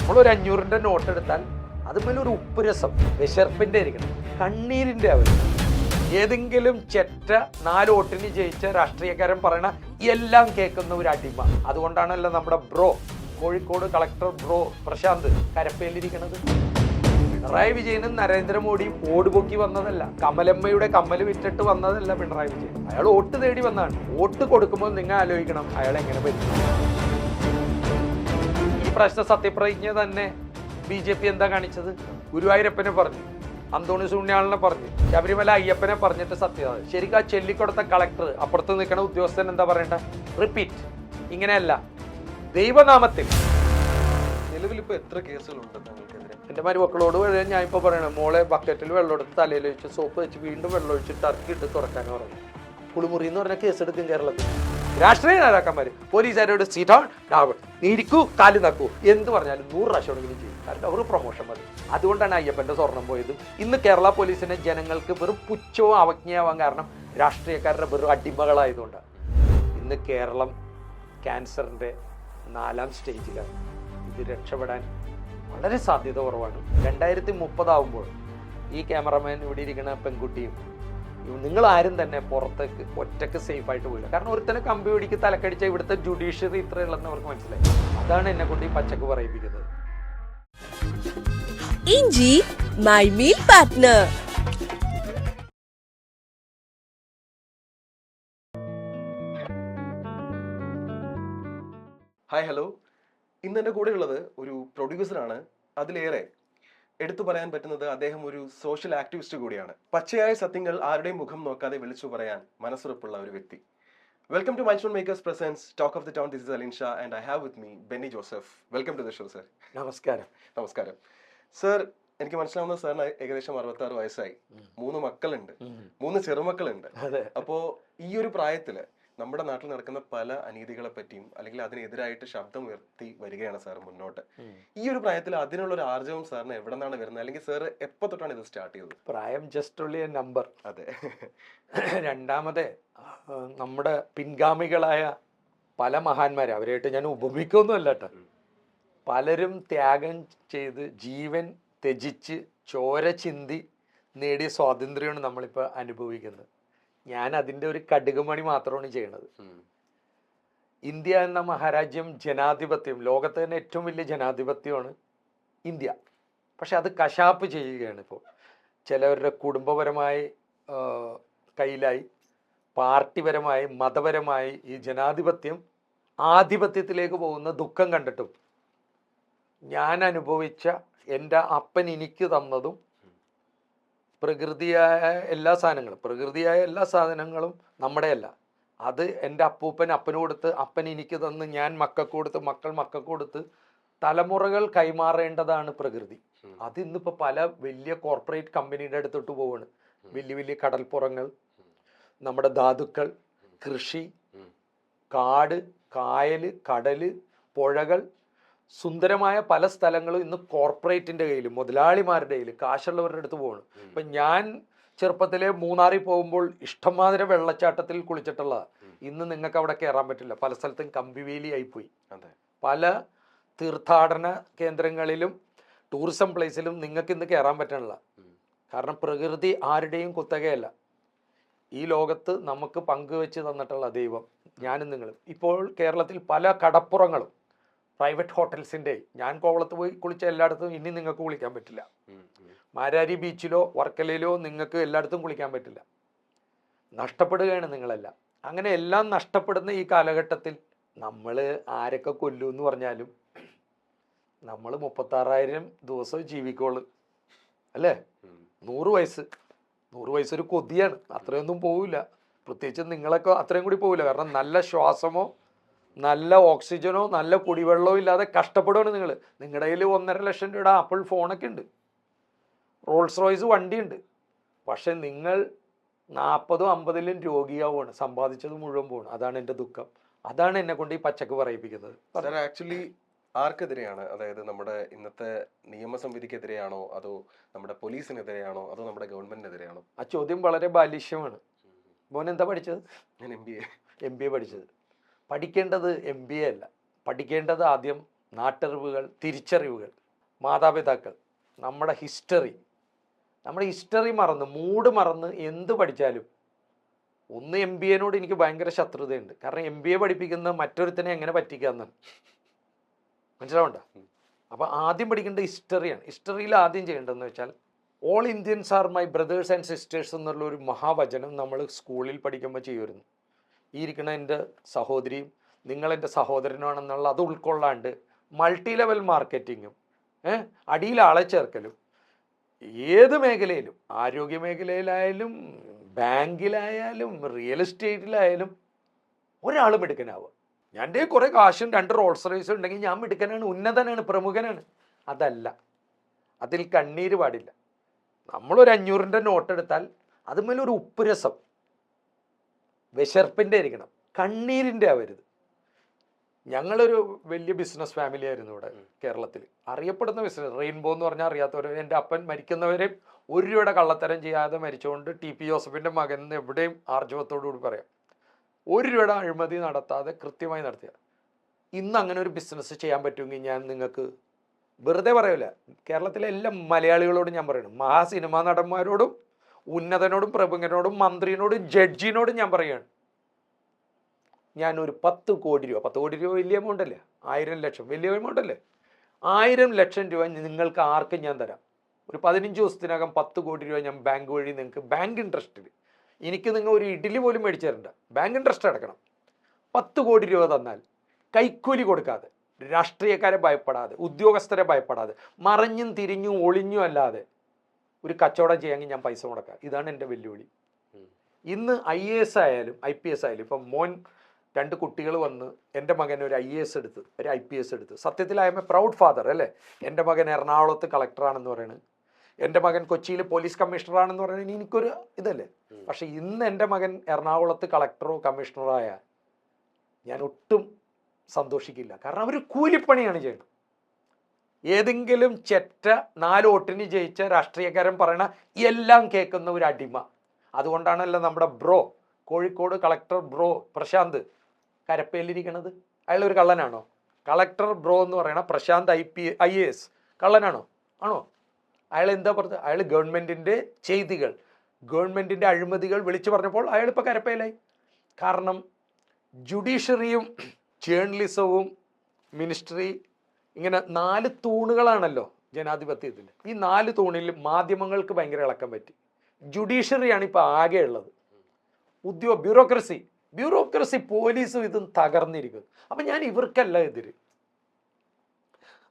നമ്മളൊരു 500-ന്റെ നോട്ട് എടുത്താൽ അതുമേലൊരു ഉപ്പ് രസം വിശർപ്പിന്റെ ആയിരിക്കണം, കണ്ണീരിന്റെ ആവില്ല. ഏതെങ്കിലും ചെറ്റ 4 വോട്ടിന് ജയിച്ച രാഷ്ട്രീയക്കാരൻ പറയണ എല്ലാം കേൾക്കുന്ന ഒരു അടിമ. അതുകൊണ്ടാണല്ലോ നമ്മുടെ bro Kozhikode collector bro Prashanth കരപ്പയിലിരിക്കുന്നത്. പിണറായി വിജയനും നരേന്ദ്രമോദിയും ഓടുപൊക്കി വന്നതല്ല, കമലമ്മയുടെ കമ്മൽ വിറ്റിട്ട് വന്നതല്ല പിണറായി വിജയൻ. അയാൾ വോട്ട് തേടി വന്നതാണ്. വോട്ട് കൊടുക്കുമ്പോൾ നിങ്ങൾ ആലോചിക്കണം അയാൾ എങ്ങനെ ഭരിക്കും. ഈ പ്രശ്ന സത്യപ്രതിജ്ഞ തന്നെ BJP എന്താ കാണിച്ചത്? ഗുരുവായൂരപ്പനെ പറഞ്ഞു, അന്തോണി സൂണ്യാളിനെ പറഞ്ഞു, ശബരിമല അയ്യപ്പനെ പറഞ്ഞിട്ട് സത്യത. ശരിക്കും ആ ചൊല്ലിക്കൊടുത്ത കളക്ടർ അപ്പുറത്ത് നിൽക്കുന്ന ഉദ്യോഗസ്ഥൻ എന്താ പറയണ്ട? റിപ്പീറ്റ്. ഇങ്ങനെയല്ല, ദൈവനാമത്തിൽ. നിലവിൽ ഇപ്പൊ എത്ര കേസുകളുണ്ട് താങ്കൾക്കെതിരെ? എൻ്റെ മരുമക്കളോട് ഞാൻ ഇപ്പോൾ പറയണത്, മോളെ ബക്കറ്റിൽ വെള്ളം എടുത്ത് തലയിൽ വെച്ച് സോപ്പ് വെച്ച് വീണ്ടും വെള്ളം ഒഴിച്ച് ടർക്കി ഇട്ട് തുറക്കാനും പറഞ്ഞു. കുളിമുറി എന്ന് പറഞ്ഞാൽ കേസെടുക്കും കേരളത്തിൽ. രാഷ്ട്രീയ നേതാക്കന്മാർ പോലീസുകാരോട് നീരിക്കൂ കാല് നക്കൂ എന്ത് പറഞ്ഞാലും 100 പ്രാവശ്യമെങ്കിലും ചെയ്യും. കാരണം അവർ പ്രൊമോഷൻ മതി. അതുകൊണ്ടാണ് അയ്യപ്പൻ്റെ സ്വർണം പോയത്. ഇന്ന് കേരള പോലീസിനെ ജനങ്ങൾക്ക് വെറും പുച്ഛവും അവജ്ഞയാവാൻ കാരണം രാഷ്ട്രീയക്കാരുടെ വെറും അടിമകളായതുകൊണ്ടാണ്. ഇന്ന് കേരളം ക്യാൻസറിൻ്റെ 4ാം സ്റ്റേജിലാണ്. ഇത് രക്ഷപ്പെടാൻ വളരെ സാധ്യത കുറവാണ്. 2030 ആവുമ്പോൾ ഈ ക്യാമറമാൻ ഇവിടെ ഇരിക്കുന്ന പെൺകുട്ടിയും നിങ്ങൾ ആരും തന്നെ പുറത്തേക്ക് ഒറ്റക്ക് സേഫായിട്ട് പോയില്ല. കാരണം ഒരുത്തനെ കമ്പി പിടിക്ക് തലക്കടിച്ച ഇവിടുത്തെ ജുഡീഷ്യറി ഇത്രയുള്ളതെന്ന് അവർക്ക് മനസ്സിലായി. അതാണ് എന്നെ കൊണ്ട് ഈ പച്ചക്ക് പറയിപ്പിക്കുന്നത്. ഇഞ്ചി my meal partner. Hi, hello. ഇന്ന് എൻ്റെ കൂടെ ഉള്ളത് ഒരു പ്രൊഡ്യൂസറാണ്. അതിലേറെ എടുത്തു പറയാൻ പറ്റുന്നത് അദ്ദേഹം ഒരു സോഷ്യൽ ആക്ടിവിസ്റ്റ് കൂടിയാണ്. പച്ചയായ സത്യങ്ങൾ ആരുടെയും മുഖം നോക്കാതെ വിളിച്ചു പറയാൻ മനസ്സുറപ്പുള്ള ഒരു വ്യക്തി. Welcome to Milestone Makers presents talk of the town. This is Alin Shah and I have with me Benny Joseph. Welcome to the show sir. നമസ്കാരം. നമസ്കാരം സർ. എനിക്ക് മനസ്സിലാവുന്ന സാറിന് ഏകദേശം 66 വയസ്സായി, 3 മക്കളുണ്ട്, 3 ചെറുമക്കളുണ്ട്. അപ്പോ ഈ ഒരു പ്രായത്തില് നമ്മുടെ നാട്ടിൽ നടക്കുന്ന പല അനീതികളെ പറ്റിയും അല്ലെങ്കിൽ അതിനെതിരായിട്ട് ശബ്ദം ഉയർത്തി വരികയാണ് സാർ മുന്നോട്ട്. ഈ ഒരു പ്രായത്തിൽ അതിനുള്ള ഒരു ആർജവം സാറിന് എവിടെ നിന്നാണ് വരുന്നത്? അല്ലെങ്കിൽ സാർ എപ്പോ തൊട്ടാണ് ഇത് സ്റ്റാർട്ട് ചെയ്തത്? പ്രായം ജസ്റ്റ് ഉള്ളി നമ്പർ. അതെ. രണ്ടാമത് നമ്മുടെ പിൻഗാമികളായ പല മഹാന്മാരെ അവരായിട്ട് ഞാൻ ഉപമിക്കൊന്നുമല്ല കേട്ടോ. പലരും ത്യാഗം ചെയ്ത് ജീവൻ ത്യജിച്ച് ചോര ചിന്തി നേടിയ സ്വാതന്ത്ര്യമാണ് നമ്മളിപ്പോൾ അനുഭവിക്കുന്നത്. ഞാൻ അതിൻ്റെ ഒരു കടുകുമണി മാത്രമാണ് ചെയ്യണത്. ഇന്ത്യ എന്ന മഹാരാജ്യം ജനാധിപത്യം, ലോകത്തെ തന്നെ ഏറ്റവും വലിയ ജനാധിപത്യമാണ് ഇന്ത്യ. പക്ഷെ അത് കശാപ്പ് ചെയ്യുകയാണ് ഇപ്പോൾ. ചിലവരുടെ കുടുംബപരമായി കയ്യിലായി, പാർട്ടിപരമായി, മതപരമായി ഈ ജനാധിപത്യം ആധിപത്യത്തിലേക്ക് പോകുന്ന ദുഃഖം കണ്ടിട്ടും ഞാൻ അനുഭവിച്ച എൻ്റെ അപ്പൻ എനിക്ക് തന്നതും പ്രകൃതിയായ എല്ലാ സാധനങ്ങളും നമ്മുടെയല്ല. അത് എൻ്റെ അപ്പൂപ്പൻ അപ്പന് കൊടുത്ത്, അപ്പൻ എനിക്ക് തന്ന്, ഞാൻ മക്കൾക്ക് കൊടുത്ത്, മക്കൾക്ക് കൊടുത്ത് തലമുറകൾ കൈമാറേണ്ടതാണ് പ്രകൃതി. അത് ഇന്നിപ്പോൾ പല വലിയ കോർപ്പറേറ്റ് കമ്പനിയുടെ അടുത്തോട്ട് പോവാണ്. വലിയ വലിയ കടൽപ്പുറങ്ങൾ, നമ്മുടെ ധാതുക്കൾ, കൃഷി, കാട്, കായൽ, കടല്, പുഴകൾ, സുന്ദരമായ പല സ്ഥലങ്ങളും ഇന്ന് കോർപ്പറേറ്റിൻ്റെ കയ്യിൽ, മുതലാളിമാരുടെ കയ്യിൽ, കാശുള്ളവരുടെ അടുത്ത് പോവാണ്. ഇപ്പം ഞാൻ ചെറുപ്പത്തിലെ മൂന്നാറിൽ പോകുമ്പോൾ ഇഷ്ടംമാതിരി വെള്ളച്ചാട്ടത്തിൽ കുളിച്ചിട്ടുള്ള, ഇന്ന് നിങ്ങൾക്ക് അവിടെ കയറാൻ പറ്റില്ല. പല സ്ഥലത്തും കമ്പിവേലി ആയിപ്പോയി. പല തീർത്ഥാടന കേന്ദ്രങ്ങളിലും ടൂറിസം പ്ലേസിലും നിങ്ങൾക്ക് ഇന്ന് കയറാൻ പറ്റണില്ല. കാരണം പ്രകൃതി ആരുടെയും കുത്തകയല്ല. ഈ ലോകത്ത് നമുക്ക് പങ്കുവെച്ച് തന്നിട്ടുള്ള ദൈവം ഞാനും നിങ്ങളും. ഇപ്പോൾ കേരളത്തിൽ പല കടപ്പുറങ്ങളും പ്രൈവറ്റ് ഹോട്ടൽസിൻ്റെ, ഞാൻ കോവളത്ത് പോയി കുളിച്ച എല്ലായിടത്തും ഇനി നിങ്ങൾക്ക് കുളിക്കാൻ പറ്റില്ല. മാരാരി ബീച്ചിലോ വർക്കലയിലോ നിങ്ങൾക്ക് എല്ലായിടത്തും കുളിക്കാൻ പറ്റില്ല. നഷ്ടപ്പെടുകയാണ് നിങ്ങളെല്ലാം. അങ്ങനെ എല്ലാം നഷ്ടപ്പെടുന്ന ഈ കാലഘട്ടത്തിൽ നമ്മൾ ആരൊക്കെ കൊല്ലുമെന്ന് പറഞ്ഞാലും നമ്മൾ 36,000 ദിവസം ജീവിക്കോളൂ അല്ലേ? 100 വയസ്സ് ഒരു കൊതിയാണ്. അത്രയൊന്നും പോവില്ല. പ്രത്യേകിച്ച് നിങ്ങളൊക്കെ അത്രയും കൂടി പോവില്ല. കാരണം നല്ല ശ്വാസമോ നല്ല ഓക്സിജനോ നല്ല കുടിവെള്ളമോ ഇല്ലാതെ കഷ്ടപ്പെടുകയാണ് നിങ്ങൾ. നിങ്ങളുടെ കയ്യിൽ 1.5 ലക്ഷം രൂപയുടെ ആപ്പിൾ ഫോണൊക്കെ ഉണ്ട്, റോൾസ് റോയ്സ് വണ്ടിയുണ്ട്. പക്ഷെ നിങ്ങൾ 40-50 രോഗിയാവുകയാണ്. സമ്പാദിച്ചത് മുഴുവൻ പോകണം. അതാണ് എൻ്റെ ദുഃഖം. അതാണ് എന്നെ കൊണ്ട് ഈ പച്ചക്ക് പറയിപ്പിക്കുന്നത്. ആക്ച്വലി ആർക്കെതിരെയാണ്? അതായത് നമ്മുടെ ഇന്നത്തെ നിയമസംവിധിക്കെതിരെയാണോ, അതോ നമ്മുടെ പോലീസിനെതിരെയാണോ, അതോ നമ്മുടെ ഗവൺമെന്റിനെതിരെയാണോ? ആ ചോദ്യം വളരെ ബാലിഷ്യമാണ്. മോൻ എന്താ പഠിച്ചത്? ഞാൻ MBA പഠിച്ചത്. പഠിക്കേണ്ടത് MBA അല്ല. പഠിക്കേണ്ടത് ആദ്യം നാട്ടറിവുകൾ, തിരിച്ചറിവുകൾ, മാതാപിതാക്കൾ, നമ്മുടെ ഹിസ്റ്ററി മറന്ന്, മൂഡ് മറന്ന് എന്ത് പഠിച്ചാലും ഒന്ന് MBA എനിക്ക് ഭയങ്കര ശത്രുതയുണ്ട്. കാരണം MBA പഠിപ്പിക്കുന്ന മറ്റൊരുത്തനെ എങ്ങനെ പറ്റിക്കാമെന്നാണ്. മനസ്സിലാവണ്ട? അപ്പോൾ ആദ്യം പഠിക്കേണ്ടത് ഹിസ്റ്ററിയാണ്. ഹിസ്റ്ററിയിൽ ആദ്യം ചെയ്യേണ്ടതെന്ന് വെച്ചാൽ all Indians are my brothers and sisters എന്നുള്ള ഒരു മഹാവചനം നമ്മൾ സ്കൂളിൽ പഠിക്കുമ്പോൾ ചെയ്യുമായിരുന്നു. ഈ ഇരിക്കുന്ന എൻ്റെ സഹോദരിയും നിങ്ങളെൻ്റെ സഹോദരനാണെന്നുള്ള അത് ഉൾക്കൊള്ളാണ്ട് മൾട്ടി ലെവൽ മാർക്കറ്റിങ്ങും അടിയിൽ ആളെ ചേർക്കലും ഏത് മേഖലയിലും, ആരോഗ്യ മേഖലയിലായാലും ബാങ്കിലായാലും റിയൽ എസ്റ്റേറ്റിലായാലും ഒരാൾ മിടുക്കനാവുക. എൻ്റെ കുറേ കാശും 2 റോൾസ് റോയ്സും ഉണ്ടെങ്കിൽ ഞാൻ മിടുക്കനാണ്, ഉന്നതനാണ്, പ്രമുഖനാണ്. അതല്ല, അതിൽ കണ്ണീര് പാടില്ല. നമ്മളൊരു 500-ൻ്റെ നോട്ട് എടുത്താൽ അതുമേലൊരു ഉപ്പ് രസം വിശർപ്പിൻ്റെ ഇരിക്കണം, കണ്ണീരിൻ്റെ ആവരുത്. ഞങ്ങളൊരു വലിയ ബിസിനസ് ഫാമിലി ആയിരുന്നു ഇവിടെ കേരളത്തിൽ. അറിയപ്പെടുന്ന ബിസിനസ്, റെയിൻബോ എന്ന് പറഞ്ഞാൽ അറിയാത്തവർ. എൻ്റെ അപ്പൻ മരിക്കുന്നവരെയും 1 രൂപയുടെ കള്ളത്തരം ചെയ്യാതെ മരിച്ചുകൊണ്ട് TP ജോസഫിൻ്റെ മകൻ എന്ന് എവിടെയും ആർജവത്തോടു കൂടി പറയാം. 1 രൂപയുടെ അഴിമതി നടത്താതെ കൃത്യമായി നടത്തിയ. ഇന്ന് അങ്ങനെ ഒരു ബിസിനസ് ചെയ്യാൻ പറ്റുമെങ്കിൽ ഞാൻ നിങ്ങൾക്ക് വെറുതെ പറയില്ല, കേരളത്തിലെ എല്ലാ മലയാളികളോടും ഞാൻ പറയണം, മഹാ സിനിമാ നടന്മാരോടും ഉന്നതനോടും പ്രമുഖനോടും മന്ത്രിയോടും ജഡ്ജിനോടും ഞാൻ പറയുകയാണ്, ഞാനൊരു 10 കോടി രൂപ, 10 കോടി രൂപ വലിയ എമൗണ്ട് അല്ലേ, 1000 ലക്ഷം വലിയ എമൗണ്ട് അല്ലേ, 1000 ലക്ഷം രൂപ നിങ്ങൾക്ക് ആർക്കും ഞാൻ തരാം. ഒരു 15 ദിവസത്തിനകം 10 കോടി രൂപ ഞാൻ ബാങ്ക് വഴി നിങ്ങൾക്ക്, ബാങ്ക് ഇൻട്രസ്റ്റിൽ, എനിക്ക് നിങ്ങൾ ഒരു ഇഡ്ഡലി പോലും മേടിച്ചു തരണ്ട, ബാങ്ക് ഇൻട്രസ്റ്റ് അടക്കണം. 10 കോടി രൂപ തന്നാൽ കൈക്കൂലി കൊടുക്കാതെ, രാഷ്ട്രീയക്കാരെ ഭയപ്പെടാതെ, ഉദ്യോഗസ്ഥരെ ഭയപ്പെടാതെ, മറഞ്ഞും തിരിഞ്ഞും ഒളിഞ്ഞും അല്ലാതെ ഒരു കച്ചവടം ചെയ്യാമെങ്കിൽ ഞാൻ പൈസ മുടക്കാം. ഇതാണ് എൻ്റെ വെല്ലുവിളി. ഇന്ന് IAS ആയാലും IPS ആയാലും, ഇപ്പം മോൻ 2 കുട്ടികൾ വന്ന് എൻ്റെ മകൻ ഒരു IAS എടുത്ത് ഒരു IPS എടുത്ത്, സത്യത്തിൽ I M A proud father അല്ലേ. എൻ്റെ മകൻ എറണാകുളത്ത് കളക്ടറാണെന്ന് പറയുന്നത്, എൻ്റെ മകൻ കൊച്ചിയിൽ പോലീസ് കമ്മീഷണറാണെന്ന് പറയുന്നത് എനിക്കൊരു ഇതല്ലേ. പക്ഷെ ഇന്ന് എൻ്റെ മകൻ എറണാകുളത്ത് കളക്ടറോ കമ്മീഷണറോ ആയാൽ ഞാൻ ഒട്ടും സന്തോഷിക്കില്ല. കാരണം അവർ കൂലിപ്പണിയാണ് ചെയ്യുന്നത്. ഏതെങ്കിലും ചെറ്റ 4 വോട്ടിന് ജയിച്ച രാഷ്ട്രീയക്കാരൻ പറയണ എല്ലാം കേൾക്കുന്ന ഒരു അടിമ. അതുകൊണ്ടാണല്ലോ നമ്മുടെ bro, Kozhikode collector bro Prashanth കരപ്പയിലിരിക്കണത്. അയാളൊരു കള്ളനാണോ? കളക്ടർ ബ്രോ എന്ന് പറയണ പ്രശാന്ത് IAS കള്ളനാണോ? ആണോ? അയാൾ എന്താ പറഞ്ഞത്? അയാൾ ഗവൺമെൻറ്റിൻ്റെ ചെയ്തികൾ, ഗവൺമെൻറ്റിൻ്റെ അഴിമതികൾ വിളിച്ചു പറഞ്ഞപ്പോൾ അയാളിപ്പോൾ കരപ്പയിലായി. കാരണം ജുഡീഷ്യറിയും ജേർണലിസവും മിനിസ്ട്രി, ഇങ്ങനെ 4 തൂണുകളാണല്ലോ ജനാധിപത്യത്തിൽ. ഈ 4 തൂണിൽ മാധ്യമങ്ങൾക്ക് ഭയങ്കര ഇളക്കം പറ്റി. ജുഡീഷ്യറിയാണ് ഇപ്പോൾ ആകെ ഉള്ളത്. ബ്യൂറോക്രസി പോലീസും ഇതും തകർന്നിരിക്കുന്നു. അപ്പം ഞാൻ ഇവർക്കല്ല എതിര്.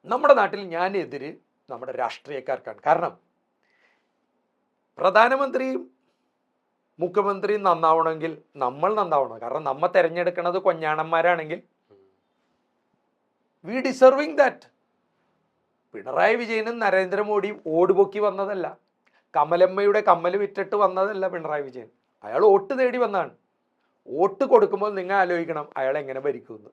നമ്മുടെ നാട്ടിൽ ഞാൻ എതിര് നമ്മുടെ രാഷ്ട്രീയക്കാർക്കാണ്. കാരണം പ്രധാനമന്ത്രിയും മുഖ്യമന്ത്രിയും നന്നാവണമെങ്കിൽ നമ്മൾ നന്നാവണം. കാരണം നമ്മ തിരഞ്ഞെടുക്കുന്നത് കൊഞ്ഞാണന്മാരാണെങ്കിൽ വി ഡിസർവിങ് ദാറ്റ്. പിണറായി വിജയനും നരേന്ദ്രമോദിയും ഓടുപൊക്കി വന്നതല്ല, കമലമ്മയുടെ കമ്മൽ വിറ്റിട്ട് വന്നതല്ല പിണറായി വിജയൻ. അയാൾ വോട്ട് തേടി വന്നതാണ്. വോട്ട് കൊടുക്കുമ്പോൾ നിങ്ങൾ ആലോചിക്കണം അയാൾ എങ്ങനെ ഭരിക്കുമെന്ന്.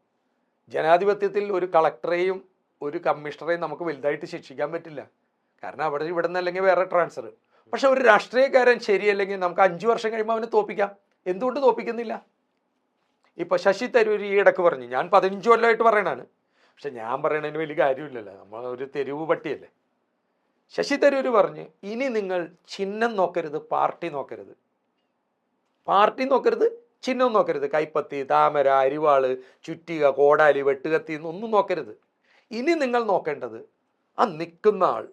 ജനാധിപത്യത്തിൽ ഒരു കളക്ടറെയും ഒരു കമ്മീഷണറെയും നമുക്ക് വലുതായിട്ട് ശിക്ഷിക്കാൻ പറ്റില്ല. കാരണം ഇവിടെ നിന്ന് അല്ലെങ്കിൽ വേറെ ട്രാൻസ്ഫർ. പക്ഷെ ഒരു രാഷ്ട്രീയക്കാരൻ ശരിയല്ലെങ്കിൽ നമുക്ക് 5 വർഷം കഴിയുമ്പോൾ അവനെ തോൽപ്പിക്കാം. എന്തുകൊണ്ട് തോൽപ്പിക്കുന്നില്ല? ഇപ്പം ശശി തരൂർ ഈ ഇടക്ക് പറഞ്ഞു, ഞാൻ 15 കൊല്ലമായിട്ട് പറയണതാണ്, പക്ഷെ ഞാൻ പറയണതിന് വലിയ കാര്യമില്ലല്ലോ, നമ്മൾ ഒരു തെരുവ് പട്ടിയല്ലേ. ശശി തരൂർ പറഞ്ഞ്, ഇനി നിങ്ങൾ ചിഹ്നം നോക്കരുത്, പാർട്ടി നോക്കരുത്, ചിഹ്നം നോക്കരുത്, കൈപ്പത്തി, താമര, അരിവാള്, ചുറ്റിക, കോടാലി, വെട്ടുകത്തി എന്നൊന്നും നോക്കരുത്. ഇനി നിങ്ങൾ നോക്കേണ്ടത് ആ നിൽക്കുന്ന ആൾ,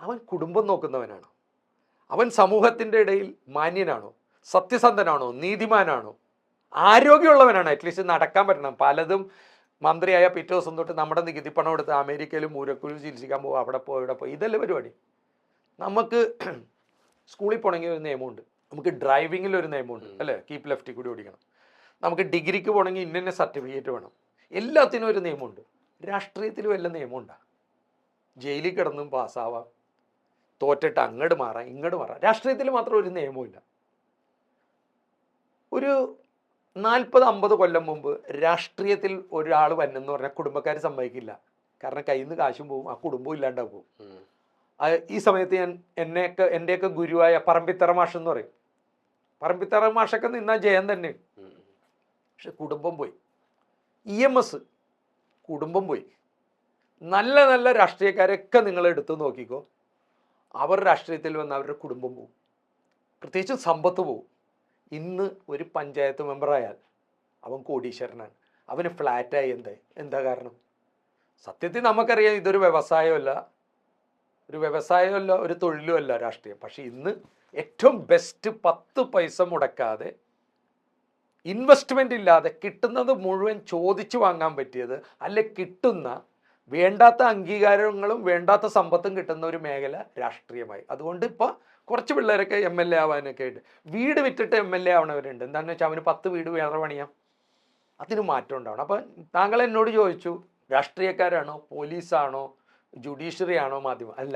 അവൻ കുടുംബം നോക്കുന്നവനാണോ, അവൻ സമൂഹത്തിൻ്റെ ഇടയിൽ മാന്യനാണോ, സത്യസന്ധനാണോ, നീതിമാനാണോ, ആരോഗ്യമുള്ളവനാണോ, അറ്റ്ലീസ്റ്റ് നടക്കാൻ പറ്റണം. പലതും മന്ത്രിയായ പിറ്റേ ദിവസം തൊട്ട് നമ്മുടെ നികുതി പണം എടുത്ത് അമേരിക്കയിലും മൂലക്കുരു ചികിത്സിക്കാൻ പോകും, അവിടെ പോയി ഇതല്ലേ പരിപാടി. നമുക്ക് സ്കൂളിൽ പോകണമെങ്കിൽ ഒരു നിയമമുണ്ട്, നമുക്ക് ഡ്രൈവിങ്ങിൽ ഒരു നിയമമുണ്ട് അല്ലേ, കീപ്പ് ലെഫ്റ്റിൽ കൂടി ഓടിക്കണം. നമുക്ക് ഡിഗ്രിക്ക് പോകണമെങ്കിൽ ഇന്ന സർട്ടിഫിക്കറ്റ് വേണം, എല്ലാത്തിനും ഒരു നിയമമുണ്ട്. രാഷ്ട്രീയത്തിൽ വല്ല നിയമമുണ്ടോ? ജയിലിൽ കിടന്നും പാസ്സാവാം, തോറ്റിട്ട് അങ്ങോട്ട് മാറാം ഇങ്ങോട്ട് മാറാം. രാഷ്ട്രീയത്തിൽ മാത്രം ഒരു നിയമമില്ല. ഒരു 40-50 കൊല്ലം മുമ്പ് രാഷ്ട്രീയത്തിൽ ഒരാൾ വന്നെന്ന് പറഞ്ഞാൽ കുടുംബക്കാർ സമ്മതിക്കില്ല. കാരണം കയ്യിൽ നിന്ന് കാശും പോവും, ആ കുടുംബം ഇല്ലാണ്ടാവും. ഈ സമയത്ത് ഞാൻ എൻ്റെയൊക്കെ ഗുരുവായ പറമ്പിത്തറ മാഷ് എന്ന് പറയും. പറമ്പിത്തറ മാഷൊക്കെ നിന്നാൽ ജയം തന്നെ. പക്ഷെ കുടുംബം പോയി. EMS കുടുംബം പോയി. നല്ല നല്ല രാഷ്ട്രീയക്കാരൊക്കെ നിങ്ങൾ എടുത്തു നോക്കിക്കോ, അവർ രാഷ്ട്രീയത്തിൽ വന്ന് അവരുടെ കുടുംബം പോവും, പ്രത്യേകിച്ച് സമ്പത്ത് പോവും. ഇന്ന് ഒരു പഞ്ചായത്ത് മെമ്പറായാൽ അവൻ കോടീശ്വരനാണ്, അവന് ഫ്ലാറ്റായി. എന്താ കാരണം? സത്യത്തിൽ നമുക്കറിയാം ഇതൊരു വ്യവസായമല്ല, ഒരു തൊഴിലുമല്ല രാഷ്ട്രീയം. പക്ഷെ ഇന്ന് ഏറ്റവും ബെസ്റ്റ് 10 പൈസ മുടക്കാതെ ഇൻവെസ്റ്റ്മെൻ്റ് ഇല്ലാതെ കിട്ടുന്നത് മുഴുവൻ ചോദിച്ചു വാങ്ങാൻ പറ്റിയത്, അല്ലെ കിട്ടുന്ന വേണ്ടാത്ത അംഗീകാരങ്ങളും വേണ്ടാത്ത സമ്പത്തും കിട്ടുന്ന ഒരു മേഖല രാഷ്ട്രീയമായി. അതുകൊണ്ട് ഇപ്പോൾ കുറച്ച് പിള്ളേരൊക്കെ MLA ആവാനൊക്കെ ആയിട്ട് വീട് വിറ്റിട്ട് MLA ആവണവരുണ്ട്. എന്താണെന്ന് വെച്ചാൽ അവന് 10 വീട് വേറെ പണിയാം. അതിന് മാറ്റം ഉണ്ടാവണം. അപ്പം താങ്കൾ എന്നോട് ചോദിച്ചു രാഷ്ട്രീയക്കാരാണോ, പോലീസാണോ, ജുഡീഷ്യറി ആണോ, മാധ്യമം? അല്ല,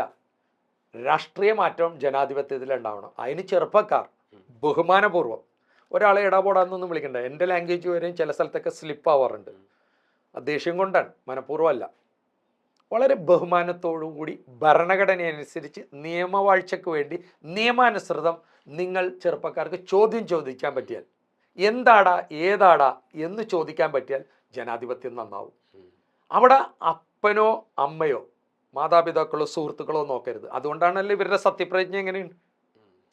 രാഷ്ട്രീയ മാറ്റം ജനാധിപത്യത്തിൽ ഉണ്ടാവണം. അതിന് ചെറുപ്പക്കാർ ബഹുമാനപൂർവ്വം ഒരാളെ ഇടപെടാന്നൊന്നും വിളിക്കണ്ട. എൻ്റെ ലാംഗ്വേജ് വരെയും ചില സ്ഥലത്തൊക്കെ സ്ലിപ്പ് ആവാറുണ്ട്. ദേഷ്യം കൊണ്ടാണ്, മനഃപൂർവ്വമല്ല. വളരെ ബഹുമാനത്തോടു കൂടി ഭരണഘടന അനുസരിച്ച് നിയമവാഴ്ചയ്ക്ക് വേണ്ടി നിയമാനുസൃതം നിങ്ങൾ ചെറുപ്പക്കാർക്ക് ചോദ്യം ചോദിക്കാൻ പറ്റിയാൽ, എന്താടാ ഏതാടാ എന്ന് ചോദിക്കാൻ പറ്റിയാൽ ജനാധിപത്യം നന്നാവും. അവിടെ അപ്പനോ അമ്മയോ മാതാപിതാക്കളോ സുഹൃത്തുക്കളോ നോക്കരുത്. അതുകൊണ്ടാണല്ലോ ഇവരുടെ സത്യപ്രതിജ്ഞ എങ്ങനെയുണ്ട്?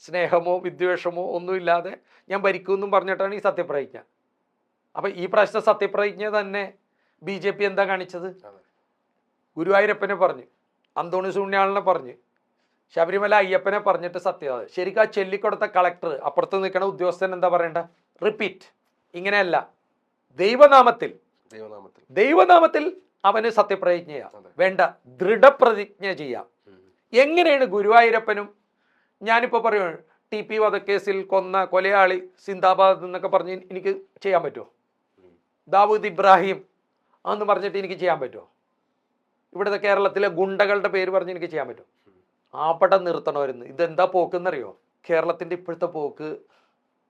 സ്നേഹമോ വിദ്വേഷമോ ഒന്നുമില്ലാതെ ഞാൻ ഭരിക്കുമെന്നും പറഞ്ഞിട്ടാണ് ഈ സത്യപ്രതിജ്ഞ. അപ്പം ഈ പ്രാവശ്യത്തെ സത്യപ്രതിജ്ഞ തന്നെ BJP എന്താ കാണിച്ചത്? ഗുരുവായൂരപ്പനെ പറഞ്ഞ്, അന്തോണി ഉണ്ണിയാളിനെ പറഞ്ഞ്, ശബരിമല അയ്യപ്പനെ പറഞ്ഞിട്ട് സത്യത. ശരിക്കും ആ ചൊല്ലിക്കൊടുത്ത കളക്ടർ അപ്പുറത്ത് നിൽക്കുന്ന ഉദ്യോഗസ്ഥൻ എന്താ പറയണ്ട? റിപ്പീറ്റ്. ഇങ്ങനെയല്ല, ദൈവനാമത്തിൽ അവന് സത്യപ്രതിജ്ഞ ചെയ്യാം, വേണ്ട ദൃഢപ്രതിജ്ഞ ചെയ്യാം. എങ്ങനെയാണ് ഗുരുവായൂരപ്പനും, ഞാനിപ്പോൾ പറയുകയാണ് TP വധക്കേസിൽ കൊന്ന കൊലയാളി സിന്ദാബാദ് എന്നൊക്കെ പറഞ്ഞ് എനിക്ക് ചെയ്യാൻ പറ്റുമോ? ദാവൂദ് ഇബ്രാഹിം എന്ന് പറഞ്ഞിട്ട് എനിക്ക് ചെയ്യാൻ പറ്റുമോ? ഇവിടുത്തെ കേരളത്തിലെ ഗുണ്ടകളുടെ പേര് പറഞ്ഞ് എനിക്ക് ചെയ്യാൻ പറ്റുമോ? അവിടെ നിർത്തണമായിരുന്നു. ഇതെന്താ പോക്കെന്നറിയോ? കേരളത്തിൻ്റെ ഇപ്പോഴത്തെ പോക്ക്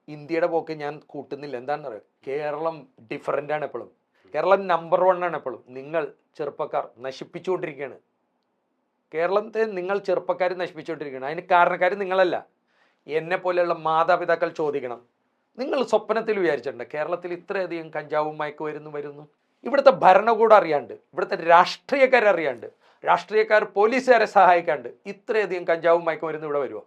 ഇന്ത്യയുടെ പോക്ക് ഞാൻ കൂട്ടുന്നില്ല. എന്താണെന്നറിയോ? കേരളം ഡിഫറൻ്റ് ആണ് എപ്പോഴും. കേരളം നമ്പർ 1 ആണ് എപ്പോഴും. നിങ്ങൾ ചെറുപ്പക്കാർ നശിപ്പിച്ചുകൊണ്ടിരിക്കുകയാണ് കേരളത്തെ. നിങ്ങൾ ചെറുപ്പക്കാർ നശിപ്പിച്ചുകൊണ്ടിരിക്കുകയാണ്. അതിന് കാരണക്കാർ നിങ്ങളല്ല, എന്നെ പോലെയുള്ള മാതാപിതാക്കൾ ചോദിക്കണം. നിങ്ങൾ സ്വപ്നത്തിൽ വിചാരിച്ചിട്ടുണ്ട് കേരളത്തിൽ ഇത്രയധികം കഞ്ചാവും മയക്കുമരുന്നും വരുന്നു? ഇവിടുത്തെ ഭരണകൂടം അറിയാണ്ട്, ഇവിടുത്തെ രാഷ്ട്രീയക്കാരറിയാണ്ട്, രാഷ്ട്രീയക്കാർ പോലീസുകാരെ സഹായിക്കാണ്ട് ഇത്രയധികം കഞ്ചാവും മയക്കുമരുന്നും ഇവിടെ വരുമോ?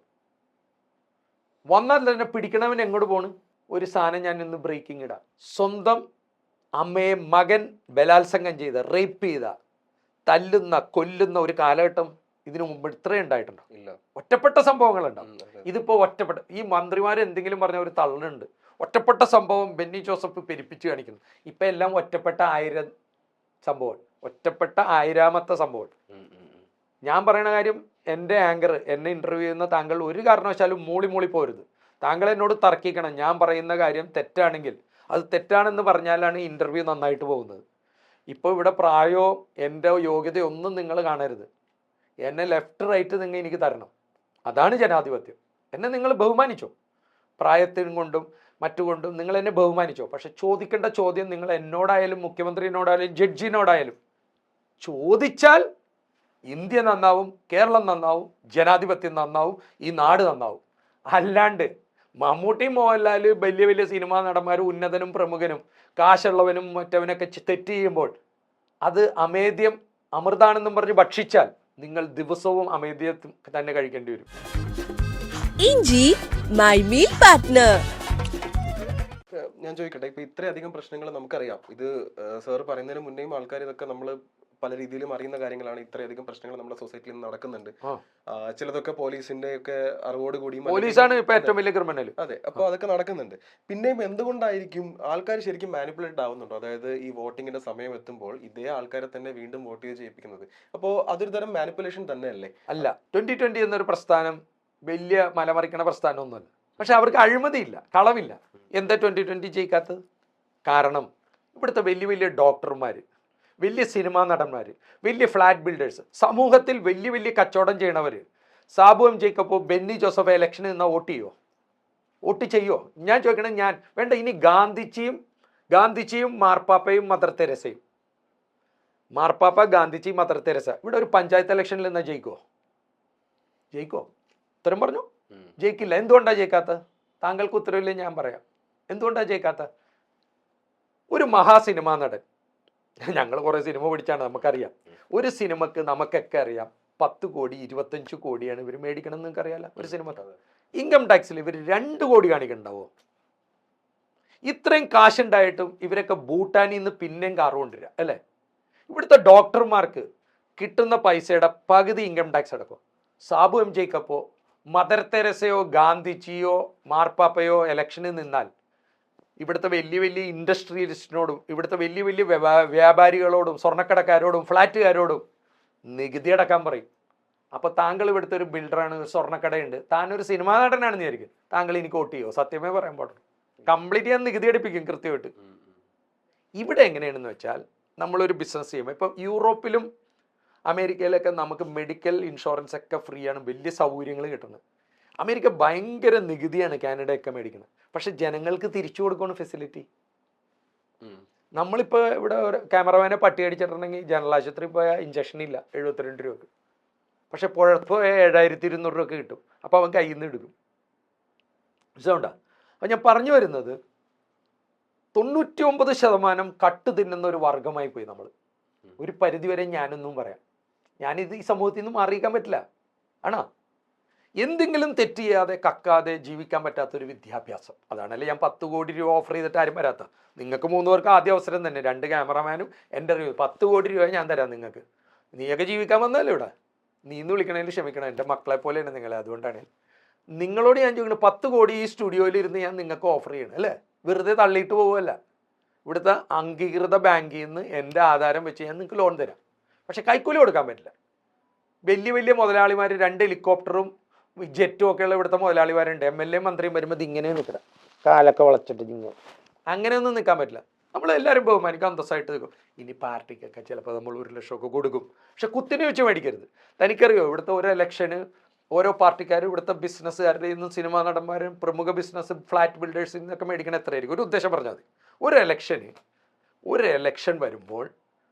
വന്നാൽ തന്നെ പിടിക്കണവൻ എങ്ങോട്ട് പോണ്? ഒരു സാധനം ഞാൻ ഇന്ന് ബ്രേക്കിംഗ് ഇടാം. സ്വന്തം അമ്മയെ മകൻ ബലാത്സംഗം ചെയ്ത, റേപ്പ് ചെയ്ത, തല്ലുന്ന, കൊല്ലുന്ന ഒരു കാലഘട്ടം ഇതിനു മുമ്പ് ഇത്രയും ഉണ്ടായിട്ടുണ്ടോ? ഇല്ല. ഒറ്റപ്പെട്ട സംഭവങ്ങളുണ്ടാവും. ഇതിപ്പോൾ ഒറ്റപ്പെട്ട ഈ മന്ത്രിമാർ എന്തെങ്കിലും പറഞ്ഞ ഒരു തള്ളുണ്ട്. ഒറ്റപ്പെട്ട സംഭവം ബെന്നി ജോസഫ് പെരുപ്പിച്ച് കാണിക്കുന്നു. ഇപ്പം എല്ലാം ഒറ്റപ്പെട്ട 1000 സംഭവം, ഒറ്റപ്പെട്ട 1000ാമത്തെ സംഭവം. ഞാൻ പറയുന്ന കാര്യം, എൻ്റെ ആങ്കർ എന്നെ ഇൻ്റർവ്യൂ ചെയ്യുന്ന താങ്കൾ ഒരു കാരണവശാലും മൂളി പോരുത്. താങ്കൾ എന്നോട് തർക്കിക്കണം. ഞാൻ പറയുന്ന കാര്യം തെറ്റാണെങ്കിൽ അത് തെറ്റാണെന്ന് പറഞ്ഞാലാണ് ഇൻ്റർവ്യൂ നന്നായിട്ട് പോകുന്നത്. ഇപ്പോൾ ഇവിടെ പ്രായമോ എൻ്റെ യോഗ്യതയോ ഒന്നും നിങ്ങൾ കാണരുത്. എന്നെ ലെഫ്റ്റ് റൈറ്റ് നിങ്ങൾ എനിക്ക് തരണം. അതാണ് ജനാധിപത്യം. എന്നെ നിങ്ങൾ ബഹുമാനിച്ചോ, പ്രായത്തിനും കൊണ്ടും മറ്റുകൊണ്ടും നിങ്ങൾ എന്നെ ബഹുമാനിച്ചോ. പക്ഷെ ചോദിക്കേണ്ട ചോദ്യം നിങ്ങൾ എന്നോടായാലും മുഖ്യമന്ത്രിനോടായാലും ജഡ്ജിനോടായാലും ചോദിച്ചാൽ ഇന്ത്യ നന്നാവും, കേരളം നന്നാവും, ജനാധിപത്യം നന്നാവും, ഈ നാട് നന്നാവും. അല്ലാണ്ട് മമ്മൂട്ടി മോഹൻലാൽ വലിയ വലിയ സിനിമാ നടന്മാർ, ഉന്നതനും പ്രമുഖനും കാശുള്ളവനും മറ്റവനൊക്കെ തെറ്റ് ചെയ്യുമ്പോൾ അത് അമേദ്യം അമൃതാണെന്നും പറഞ്ഞ് ഭക്ഷിച്ചാൽ നിങ്ങൾ ദിവസവും അമേദ്യം തന്നെ കഴിക്കേണ്ടി വരും. ഇഞ്ചി മൈ മീൽ പാർട്ട്ണർ. ഞാൻ ചോദിക്കട്ടെ, ഇപ്പൊ ഇത്രയധികം പ്രശ്നങ്ങൾ നമുക്കറിയാം. ഇത് സാർ പറയുന്നതിന് മുന്നേയും ആൾക്കാർ ഇതൊക്കെ നമ്മൾ പല രീതിയിലും അറിയുന്ന കാര്യങ്ങളാണ്. ഇത്രയധികം പ്രശ്നങ്ങൾ നമ്മുടെ സൊസൈറ്റിയിൽ നിന്ന് നടക്കുന്നുണ്ട്. ചിലതൊക്കെ പോലീസിന്റെ ഒക്കെ അറിവോട് കൂടി, പോലീസാണ് ഇപ്പൊ ഏറ്റവും വലിയ ക്രിമിനൽ. അതെ, അപ്പൊ അതൊക്കെ നടക്കുന്നുണ്ട്. പിന്നെയും എന്തുകൊണ്ടായിരിക്കും ആൾക്കാർ ശരിക്കും മാനിപ്പുലേറ്റ് ആവുന്നുണ്ടോ? അതായത് ഈ വോട്ടിങ്ങിന്റെ സമയം എത്തുമ്പോൾ ഇതേ ആൾക്കാരെ തന്നെ വീണ്ടും വോട്ട് ചെയ്ത് ചെയ്യിപ്പിക്കുന്നത്. അപ്പോൾ അതൊരു തരം മാനിപ്പുലേഷൻ തന്നെയല്ലേ? അല്ല, 2020 എന്നൊരു പ്രസ്ഥാനം വലിയ മലമറിക്കണ പ്രസ്ഥാനമൊന്നുമല്ല. പക്ഷെ അവർക്ക് അഴിമതിയില്ല, കളവില്ല. എന്താ 2020 ജയിക്കാത്തത്? കാരണം ഇവിടുത്തെ വലിയ വലിയ ഡോക്ടർമാർ, വലിയ സിനിമാ നടന്മാർ, വലിയ ഫ്ലാറ്റ് ബിൽഡേഴ്സ്, സമൂഹത്തിൽ വലിയ വലിയ കച്ചവടം ചെയ്യണവർ, സാബു എം ജേക്കബോ ബെന്നി ജോസഫ് ഇലക്ഷന് നിന്നാൽ വോട്ട് ചെയ്യോ? ഞാൻ ചോദിക്കണേ, ഞാൻ വേണ്ട. ഇനി ഗാന്ധിജിയും മാർപ്പാപ്പയും മദർ തെരേസയും, മാർപ്പാപ്പ, ഗാന്ധിജി, മദർ തെരേസ ഇവിടെ ഒരു പഞ്ചായത്ത് ഇലക്ഷനിൽ നിന്നാൽ ജയിക്കോ? ഉത്തരം പറഞ്ഞു, ജയിക്കില്ല. എന്തുകൊണ്ടാണ് ജയിക്കാത്തത്? താങ്കൾക്ക് ഉത്തരവില്ല, ഞാൻ പറയാം എന്തുകൊണ്ടാണ് ജയിക്കാത്ത. ഒരു മഹാ സിനിമാ നടൻ, ഞങ്ങൾ കുറേ സിനിമ പഠിച്ചാണ്, നമുക്കറിയാം. ഒരു സിനിമക്ക് നമുക്കൊക്കെ അറിയാം 10 കോടി 25 കോടിയാണ് ഇവർ മേടിക്കണം എന്ന് നിങ്ങൾക്ക് അറിയാമല്ലോ ഒരു സിനിമക്ക്. ഇൻകം ടാക്സിൽ ഇവർ 2 കോടി കാണിക്കണ്ടാവോ? ഇത്രയും കാശുണ്ടായിട്ടും ഇവരൊക്കെ ഭൂട്ടാനിൽ നിന്ന് പിന്നെയും കാറ് കൊണ്ടുവരിക അല്ലേ? ഇവിടുത്തെ ഡോക്ടർമാർക്ക് കിട്ടുന്ന പൈസയുടെ പകുതി ഇൻകം ടാക്സ് അടക്കും. സാബു എം ജേക്കബോ മദർ തെരേസയോ ഗാന്ധിജിയോ മാർപ്പാപ്പയോ ഇലക്ഷനിൽ നിന്നാൽ ഇവിടുത്തെ വലിയ വലിയ ഇൻഡസ്ട്രിയലിസ്റ്റിനോടും ഇവിടുത്തെ വലിയ വലിയ വ്യാപാരികളോടും സ്വർണ്ണക്കടക്കാരോടും ഫ്ലാറ്റുകാരോടും നികുതി അടക്കാൻ പറയും. അപ്പോൾ താങ്കൾ ഇവിടുത്തെ ഒരു ബിൽഡറാണ്, ഒരു സ്വർണ്ണക്കടയുണ്ട്, താനൊരു സിനിമാ നടനാണെന്ന് വിചാരിക്കും, താങ്കൾ എനിക്ക് വോട്ട് ചെയ്യുമോ? സത്യമേ പറയാൻ പാടുള്ളൂ. കംപ്ലീറ്റ് ഞാൻ നികുതി അടിപ്പിക്കും കൃത്യമായിട്ട്. ഇവിടെ എങ്ങനെയാണെന്ന് വെച്ചാൽ നമ്മളൊരു ബിസിനസ് ചെയ്യുമ്പോൾ ഇപ്പം യൂറോപ്പിലും അമേരിക്കയിലൊക്കെ നമുക്ക് മെഡിക്കൽ ഇൻഷുറൻസ് ഒക്കെ ഫ്രീ ആണ്, വലിയ സൗകര്യങ്ങൾ കിട്ടുന്നത്. അമേരിക്ക ഭയങ്കര നികുതിയാണ് കാനഡയൊക്കെ മേടിക്കുന്നത്. പക്ഷെ ജനങ്ങൾക്ക് തിരിച്ചു കൊടുക്കണം ഫെസിലിറ്റി. നമ്മളിപ്പോൾ ഇവിടെ ഒരു ക്യാമറമാനെ പട്ടി അടിച്ചിട്ടുണ്ടെങ്കിൽ ജനറൽ ആശുപത്രി പോയാൽ ഇഞ്ചക്ഷൻ ഇല്ല 72 രൂപക്ക്. പക്ഷെ പുഴപ്പോൾ 7200 രൂപക്ക് കിട്ടും. അപ്പോൾ അവൻ കയ്യിൽ നിന്ന് എടുക്കും. മനസ്സിലുണ്ടോ? അപ്പം ഞാൻ പറഞ്ഞു വരുന്നത് 99% കട്ട് തിന്നുന്ന ഒരു വർഗമായി പോയി നമ്മൾ. ഒരു പരിധിവരെ ഞാനൊന്നും പറയാം, ഞാനിത് ഈ സമൂഹത്തിൽ നിന്ന് മാറിയിക്കാൻ പറ്റില്ല. ആണോ? എന്തെങ്കിലും തെറ്റ് ചെയ്യാതെ കക്കാതെ ജീവിക്കാൻ പറ്റാത്തൊരു വിദ്യാഭ്യാസം. അതാണല്ലേ ഞാൻ 10 കോടി രൂപ ഓഫർ ചെയ്തിട്ട് ആരും വരാത്ത. നിങ്ങൾക്ക് 3 പേർക്ക് ആദ്യ അവസരം തന്നെ, 2 ക്യാമറമാനും എൻ്റെ 10 കോടി രൂപ ഞാൻ തരാം നിങ്ങൾക്ക്. നീയൊക്കെ ജീവിക്കാൻ വന്നതല്ലേ ഇവിടെ. നീ എന്ന് വിളിക്കണേൽ ക്ഷമിക്കണം, എൻ്റെ മക്കളെ പോലെയാണ് നിങ്ങളെ. അതുകൊണ്ടാണ് നിങ്ങളോട് ഞാൻ ചോദിക്കുന്നത്, 10 കോടി ഈ സ്റ്റുഡിയോയിൽ ഇരുന്ന് ഞാൻ നിങ്ങൾക്ക് ഓഫർ ചെയ്യണം അല്ലേ? വെറുതെ തള്ളിയിട്ട് പോവുമല്ല. ഇവിടുത്തെ അംഗീകൃത ബാങ്കിൽ നിന്ന് എൻ്റെ ആധാരം വെച്ച് ഞാൻ നിങ്ങൾക്ക് ലോൺ തരാം. പക്ഷെ കൈക്കൂലി കൊടുക്കാൻ പറ്റില്ല. വലിയ വലിയ മുതലാളിമാർ 2 ഹെലികോപ്റ്ററും ജെറ്റും ഒക്കെയുള്ള ഇവിടുത്തെ മുതലാളിമാരുണ്ട്. MLA മന്ത്രിയും വരുമ്പോൾ ഇങ്ങനെ നിൽക്കണം, കാലൊക്കെ വളച്ചിട്ട് ഇങ്ങനെ. അങ്ങനെയൊന്നും നിൽക്കാൻ പറ്റില്ല. നമ്മളെല്ലാവരും ബഹുമാനിക്കും, അന്തസ്സായിട്ട് നിൽക്കും. ഇനി പാർട്ടിക്കൊക്കെ ചിലപ്പോൾ നമ്മൾ 1 ലക്ഷമൊക്കെ കൊടുക്കും. പക്ഷെ കുത്തിനെ വെച്ച് മേടിക്കരുത്. തനിക്കറിയോ ഇവിടുത്തെ ഓരോ ഇലക്ഷന് ഓരോ പാർട്ടിക്കാരും ഇവിടുത്തെ ബിസിനസ്സുകാരുടെ നിന്നും സിനിമാ നടന്മാരും പ്രമുഖ ബിസിനസ് ഫ്ലാറ്റ് ബിൽഡേഴ്സിൽ നിന്നൊക്കെ മേടിക്കണ എത്രയായിരിക്കും? ഒരു ഉദ്ദേശം പറഞ്ഞാൽ മതി. ഒരു ഇലക്ഷൻ വരുമ്പോൾ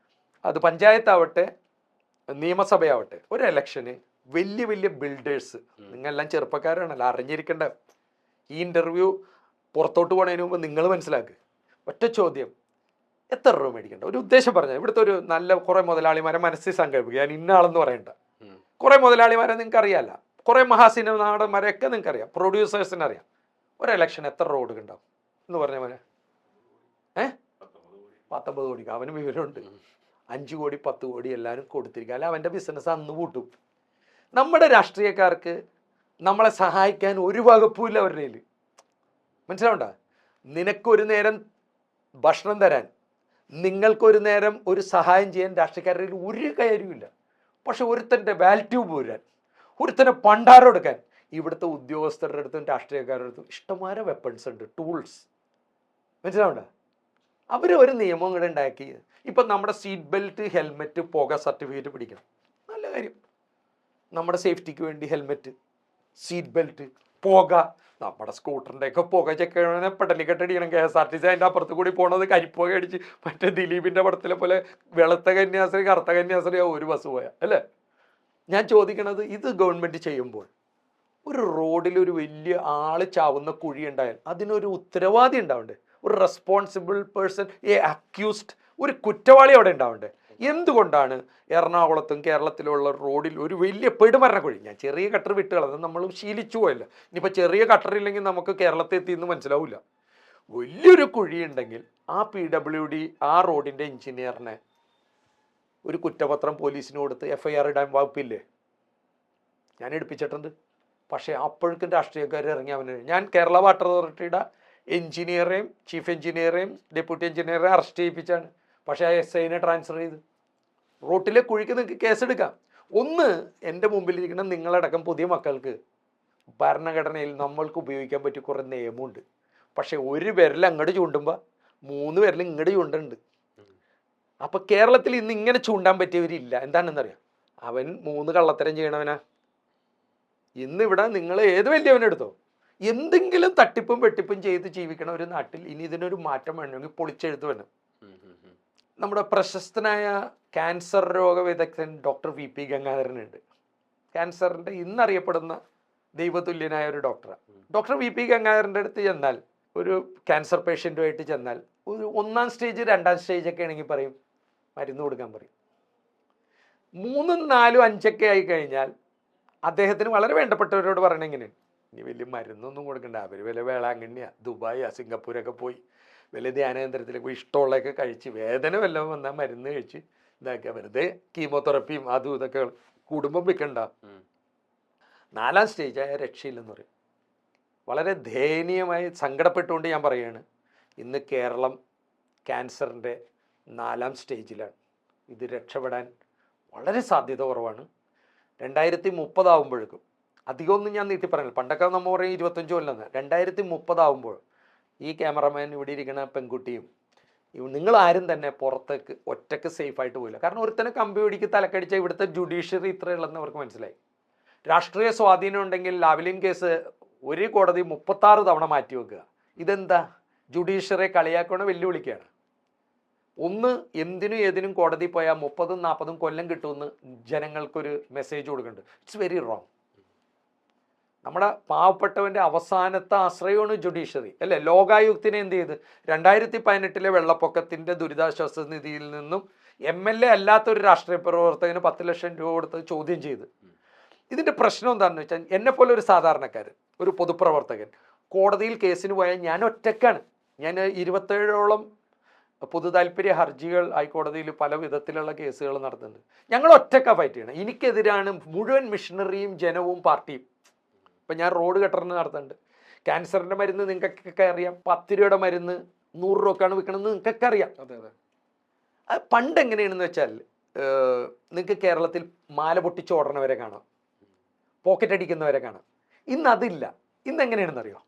അത് പഞ്ചായത്താവട്ടെ നിയമസഭയാവട്ടെ, ഒരു ഇലക്ഷന് വലിയ വലിയ ബിൽഡേഴ്സ്, നിങ്ങളെല്ലാം ചെറുപ്പക്കാരാണല്ലോ, അറിഞ്ഞിരിക്കേണ്ട. ഈ ഇൻ്റർവ്യൂ പുറത്തോട്ട് പോണതിന് മുമ്പ് നിങ്ങൾ മനസ്സിലാക്കുക. ഒറ്റ ചോദ്യം, എത്ര രൂപ മേടിക്കണ്ട? ഒരു ഉദ്ദേശം പറഞ്ഞാൽ ഇവിടുത്തെ ഒരു നല്ല കുറേ മുതലാളിമാരെ മനസ്സിൽ സങ്കല്പിക്കുക. ഞാൻ ഇന്ന ആളെന്ന് പറയണ്ട. കുറേ മുതലാളിമാരെ നിങ്ങൾക്ക് അറിയാമല്ല, കുറേ മഹാസിനിമ നാടന്മാരെയൊക്കെ നിങ്ങൾക്ക് അറിയാം, പ്രൊഡ്യൂസേഴ്സിന് അറിയാം. ഒരു ഇലക്ഷൻ എത്ര രൂപ കൊടുക്കണ്ടാവും എന്ന് പറഞ്ഞ മോനെ? 19 കോടിക്ക് അവന് വിവരമുണ്ട്. 5 കോടി 10 കോടി എല്ലാവരും കൊടുത്തിരിക്കുക. അല്ല അവൻ്റെ ബിസിനസ് അന്ന് കൂട്ടും. നമ്മുടെ രാഷ്ട്രീയക്കാർക്ക് നമ്മളെ സഹായിക്കാൻ ഒരു വകുപ്പുമില്ല അവരുടെ കയ്യിൽ. മനസ്സിലാവണ്ട? നിനക്കൊരു നേരം ഭക്ഷണം തരാൻ, നിങ്ങൾക്കൊരു നേരം ഒരു സഹായം ചെയ്യാൻ രാഷ്ട്രീയക്കാരുടെ കയ്യിൽ ഒരു കാര്യമില്ല. പക്ഷെ ഒരുത്തൻ്റെ വാൽറ്റ്യൂബ് പോരാൻ, ഒരുത്തനെ പണ്ടാരം എടുക്കാൻ ഇവിടുത്തെ ഉദ്യോഗസ്ഥരുടെ അടുത്തും രാഷ്ട്രീയക്കാരുടെ അടുത്തും ഇഷ്ടംമാരെ വെപ്പൺസ് ഉണ്ട്, ടൂൾസ്. മനസ്സിലാവണ്ട? അവർ ഒരു നിയമം കൂടെ ഉണ്ടാക്കി. ഇപ്പം നമ്മുടെ സീറ്റ് ബെൽറ്റ്, ഹെൽമെറ്റ്, പുക സർട്ടിഫിക്കറ്റ് പിടിക്കണം. നല്ല കാര്യം. നമ്മുടെ സേഫ്റ്റിക്ക് വേണ്ടി ഹെൽമെറ്റ്, സീറ്റ് ബെൽറ്റ്, പുക. നമ്മുടെ സ്കൂട്ടറിൻ്റെയൊക്കെ പുക ചെക്ക് ചെയ്യണമെങ്കിൽ പെടലിക്കെട്ടടിക്കണം. KSRTC അതിൻ്റെ അപ്പുറത്ത് കൂടി പോണത് കരിപ്പുക അടിച്ച് മറ്റേ ദിലീപിൻ്റെ പടത്തിലെ പോലെ വെളുത്ത കന്യാസ്ത്രീ കറുത്ത കന്യാസ്ത്രീ ഒരു ബസ് പോയാൽ അല്ലേ? ഞാൻ ചോദിക്കണത്, ഇത് ഗവൺമെൻറ് ചെയ്യുമ്പോൾ ഒരു റോഡിൽ ഒരു വലിയ ആൾ ചാവുന്ന കുഴി ഉണ്ടായാൽ അതിനൊരു ഉത്തരവാദി ഉണ്ടാവണ്ടേ? ഒരു റെസ്പോൺസിബിൾ പേഴ്സൺ, അക്യൂസ്ഡ്, ഒരു കുറ്റവാളി അവിടെ ഉണ്ടാവണ്ടേ? എന്തുകൊണ്ടാണ് എറണാകുളത്തും കേരളത്തിലുള്ള റോഡിൽ ഒരു വലിയ പെടുമരണ കുഴി? ഞാൻ ചെറിയ കട്ടർ വിട്ട് കളഞ്ഞത് നമ്മൾ ശീലിച്ചു പോയല്ല. ഇനിയിപ്പോൾ ചെറിയ കട്ടറില്ലെങ്കിൽ നമുക്ക് കേരളത്തിൽ എത്തിയെന്ന് മനസ്സിലാവില്ല. വലിയൊരു കുഴി ഉണ്ടെങ്കിൽ ആ PWD ആ റോഡിൻ്റെ എഞ്ചിനീയറിനെ ഒരു കുറ്റപത്രം പോലീസിന് കൊടുത്ത് FIR ഇടാൻ വകുപ്പില്ലേ? ഞാൻ എടുപ്പിച്ചിട്ടുണ്ട്. പക്ഷേ അപ്പോഴേക്കും രാഷ്ട്രീയക്കാർ ഇറങ്ങി ഞാൻ കേരള വാട്ടർ അതോറിറ്റിയുടെ എഞ്ചിനീയറേയും ചീഫ് എഞ്ചിനീയറേയും ഡെപ്യൂട്ടി എഞ്ചിനീയറേയും അറസ്റ്റ് ചെയ്യിപ്പിച്ചാണ്. പക്ഷേ ആ SIനെ ട്രാൻസ്ഫർ ചെയ്ത്. റോട്ടിലെ കുഴിക്ക് നിങ്ങൾക്ക് കേസെടുക്കാം. ഒന്ന്, എൻ്റെ മുമ്പിലിരിക്കുന്ന നിങ്ങളടക്കം പുതിയ മക്കൾക്ക് ഭരണഘടനയിൽ നമ്മൾക്ക് ഉപയോഗിക്കാൻ പറ്റിയ കുറേ നിയമമുണ്ട്. പക്ഷെ ഒരു വിരൽ അങ്ങോട്ട് ചൂണ്ടുമ്പോൾ 3 വിരൽ ഇങ്ങോട്ട് ചൂണ്ടുന്നുണ്ട്. അപ്പം കേരളത്തിൽ ഇന്ന് ഇങ്ങനെ ചൂണ്ടാൻ പറ്റിയവരില്ല. എന്താണെന്നറിയാം? അവൻ 3 കള്ളത്തരം ചെയ്യണവനാ. ഇന്നിവിടെ നിങ്ങൾ ഏത് വലിയവനെടുത്തോ, എന്തെങ്കിലും തട്ടിപ്പും വെട്ടിപ്പും ചെയ്ത് ജീവിക്കണ ഒരു നാട്ടിൽ ഇനി ഇതിനൊരു മാറ്റം വേണമെങ്കിൽ പൊളിച്ചെഴുത്ത് വേണം. നമ്മുടെ പ്രശസ്തനായ ക്യാൻസർ രോഗ വിദഗ്ധൻ ഡോക്ടർ VP ഗംഗാധരനുണ്ട്. ക്യാൻസറിൻ്റെ ഇന്നറിയപ്പെടുന്ന ദൈവതുല്യനായ ഒരു ഡോക്ടറാണ്. ഡോക്ടർ VP ഗംഗാധരൻ്റെ അടുത്ത് ചെന്നാൽ, ഒരു ക്യാൻസർ പേഷ്യൻറ്റുമായിട്ട് ചെന്നാൽ, ഒരു 1ാം സ്റ്റേജ് 2ാം സ്റ്റേജൊക്കെ ആണെങ്കിൽ പറയും മരുന്ന് കൊടുക്കാൻ പറയും. 3, 4, 5 ആയി കഴിഞ്ഞാൽ അദ്ദേഹത്തിന് വളരെ വേണ്ടപ്പെട്ടവരോട് പറയണ എങ്ങനെയാണ്, ഇനി വലിയ മരുന്നൊന്നും കൊടുക്കണ്ട, അവർ വല്ല വേളാങ്കണ്ണിയാ ദുബായിയാ സിംഗപ്പൂരൊക്കെ പോയി വലിയ ധ്യാനകേന്ദ്രത്തിലേക്ക് പോയി ഇഷ്ടമുള്ളതൊക്കെ കഴിച്ച് വേദന വല്ലതും വന്നാൽ മരുന്ന് കഴിച്ച് ഇതാക്കുക, വെറുതെ കീമോതെറപ്പിയും അതും ഇതൊക്കെ കുടുംബം വെക്കണ്ട. 4ാം സ്റ്റേജായ രക്ഷയില്ലെന്ന് പറയും. വളരെ ദയനീയമായി സങ്കടപ്പെട്ടുകൊണ്ട് ഞാൻ പറയുകയാണ്, ഇന്ന് കേരളം ക്യാൻസറിൻ്റെ 4ാം സ്റ്റേജിലാണ്. ഇത് രക്ഷപ്പെടാൻ വളരെ സാധ്യത കുറവാണ്. 2030 ആകുമ്പോഴേക്കും, അധികമൊന്നും ഞാൻ നീട്ടി പറഞ്ഞില്ല, പണ്ടൊക്കെ നമ്മൾ പറയും 25 കൊല്ലം, 2030 ആകുമ്പോൾ ഈ ക്യാമറമാൻ ഇവിടെ ഇരിക്കുന്ന പെൺകുട്ടിയും നിങ്ങൾ ആരും തന്നെ പുറത്തേക്ക് ഒറ്റക്ക് സേഫായിട്ട് പോയില്ല. കാരണം ഒരുത്തന്നെ കമ്പി പിടിക്ക് തലക്കടിച്ച ഇവിടുത്തെ ജുഡീഷ്യറി ഇത്രയുള്ളതെന്ന് അവർക്ക് മനസ്സിലായി. രാഷ്ട്രീയ സ്വാധീനം ഉണ്ടെങ്കിൽ ലാവ്ലിൻ കേസ് ഒരു കോടതി 36 തവണ മാറ്റി വെക്കുക. ഇതെന്താ, ജുഡീഷ്യറിയെ കളിയാക്കണ വെല്ലുവിളിക്കുകയാണ്. ഒന്ന് എന്തിനും ഏതിനും കോടതി പോയാൽ 30, 40 കൊല്ലം കിട്ടുമെന്ന് ജനങ്ങൾക്കൊരു മെസ്സേജ് കൊടുക്കുന്നുണ്ട്. It's very wrong. നമ്മുടെ പാവപ്പെട്ടവൻ്റെ അവസാനത്തെ ആശ്രയമാണ് ജുഡീഷ്യറി അല്ലേ. ലോകായുക്തിനെ എന്ത് ചെയ്ത് 2018 വെള്ളപ്പൊക്കത്തിൻ്റെ ദുരിതാശ്വാസ നിധിയിൽ നിന്നും MLA അല്ലാത്തൊരു രാഷ്ട്രീയ പ്രവർത്തകന് 10 ലക്ഷം രൂപ കൊടുത്ത് ചോദ്യം ചെയ്ത്. ഇതിൻ്റെ പ്രശ്നം എന്താണെന്ന് വെച്ചാൽ, എന്നെപ്പോലെ ഒരു സാധാരണക്കാരൻ, ഒരു പൊതുപ്രവർത്തകൻ കോടതിയിൽ കേസിന് പോയാൽ ഞാൻ ഒറ്റക്കാണ്. ഞാൻ 27ഓളം പൊതു താല്പര്യ ഹർജികൾ ഹൈക്കോടതിയിൽ പല വിധത്തിലുള്ള കേസുകൾ നടത്തുന്നുണ്ട്. ഞങ്ങൾ ഒറ്റക്ക ഫൈറ്റ് ചെയ്യണം. എനിക്കെതിരാണ് മുഴുവൻ മിഷണറിയും ജനവും പാർട്ടിയും. ഇപ്പം ഞാൻ റോഡ് കട്ടറിന് നടത്തുന്നുണ്ട്. ക്യാൻസറിൻ്റെ മരുന്ന് നിങ്ങൾക്കൊക്കെ അറിയാം, 10 രൂപയുടെ മരുന്ന് 100 രൂപക്കാണ് വിൽക്കണമെന്ന് നിങ്ങൾക്കൊക്കെ അറിയാം. അത് പണ്ട് എങ്ങനെയാണെന്ന് വെച്ചാൽ, നിങ്ങൾക്ക് കേരളത്തിൽ മാല പൊട്ടിച്ച് ഓടണവരെ കാണാം, പോക്കറ്റ് അടിക്കുന്നവരെ കാണാം. ഇന്ന് അതില്ല. ഇന്ന് എങ്ങനെയാണെന്നറിയോ,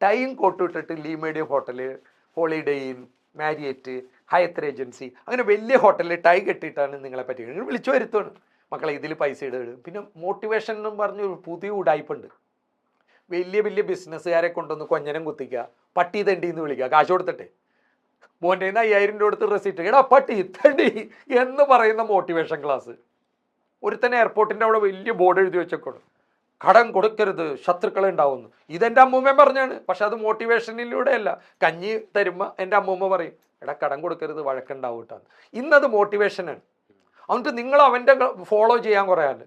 ടൈം കോട്ട് ഇട്ടിട്ട് Le Meridien hotel, holiday inn, Marriott, Hyatt agency, അങ്ങനെ വലിയ ഹോട്ടലിൽ ടൈ കെട്ടിയിട്ടാണ് നിങ്ങളെ പറ്റി വിളിച്ചു വരുത്തുകയാണ്. മക്കളെ ഇതിൽ പൈസ ഇടുക. പിന്നെ മോട്ടിവേഷൻ എന്നും പറഞ്ഞ് ഒരു പുതിയ ഉടായ്പുണ്ട്. വലിയ വലിയ ബിസിനസ്സുകാരെ കൊണ്ടുവന്ന് കൊഞ്ഞനം കുത്തിക്കുക, പട്ടി തണ്ടിന്ന് വിളിക്കുക, കാശ് കൊടുത്തിട്ടെ, മോൻ്റെ 5000 രൂപ കൊടുത്ത് റെസിറ്റ്, എടാ പട്ടി തണ്ടി എന്ന് പറയുന്ന മോട്ടിവേഷൻ ക്ലാസ്. ഒരുത്തന്നെ എയർപോർട്ടിൻ്റെ അവിടെ വലിയ ബോർഡ് എഴുതി വെച്ചേക്കണം, കടം കൊടുക്കരുത് ശത്രുക്കളെ ഉണ്ടാവുന്നു. ഇതെൻ്റെ അമ്മൂമ്മ പറഞ്ഞാണ്. പക്ഷെ അത് മോട്ടിവേഷനിലൂടെ അല്ല. കഞ്ഞി തരുമ്പോൾ എൻ്റെ അമ്മൂമ്മ പറയും, എടാ കടം കൊടുക്കരുത് വഴക്കുണ്ടാവും കേട്ടാണ്. ഇന്നത് മോട്ടിവേഷനാണ്. എന്നിട്ട് നിങ്ങൾ അവൻ്റെ ഫോളോ ചെയ്യാൻ കുറേ ആൾ.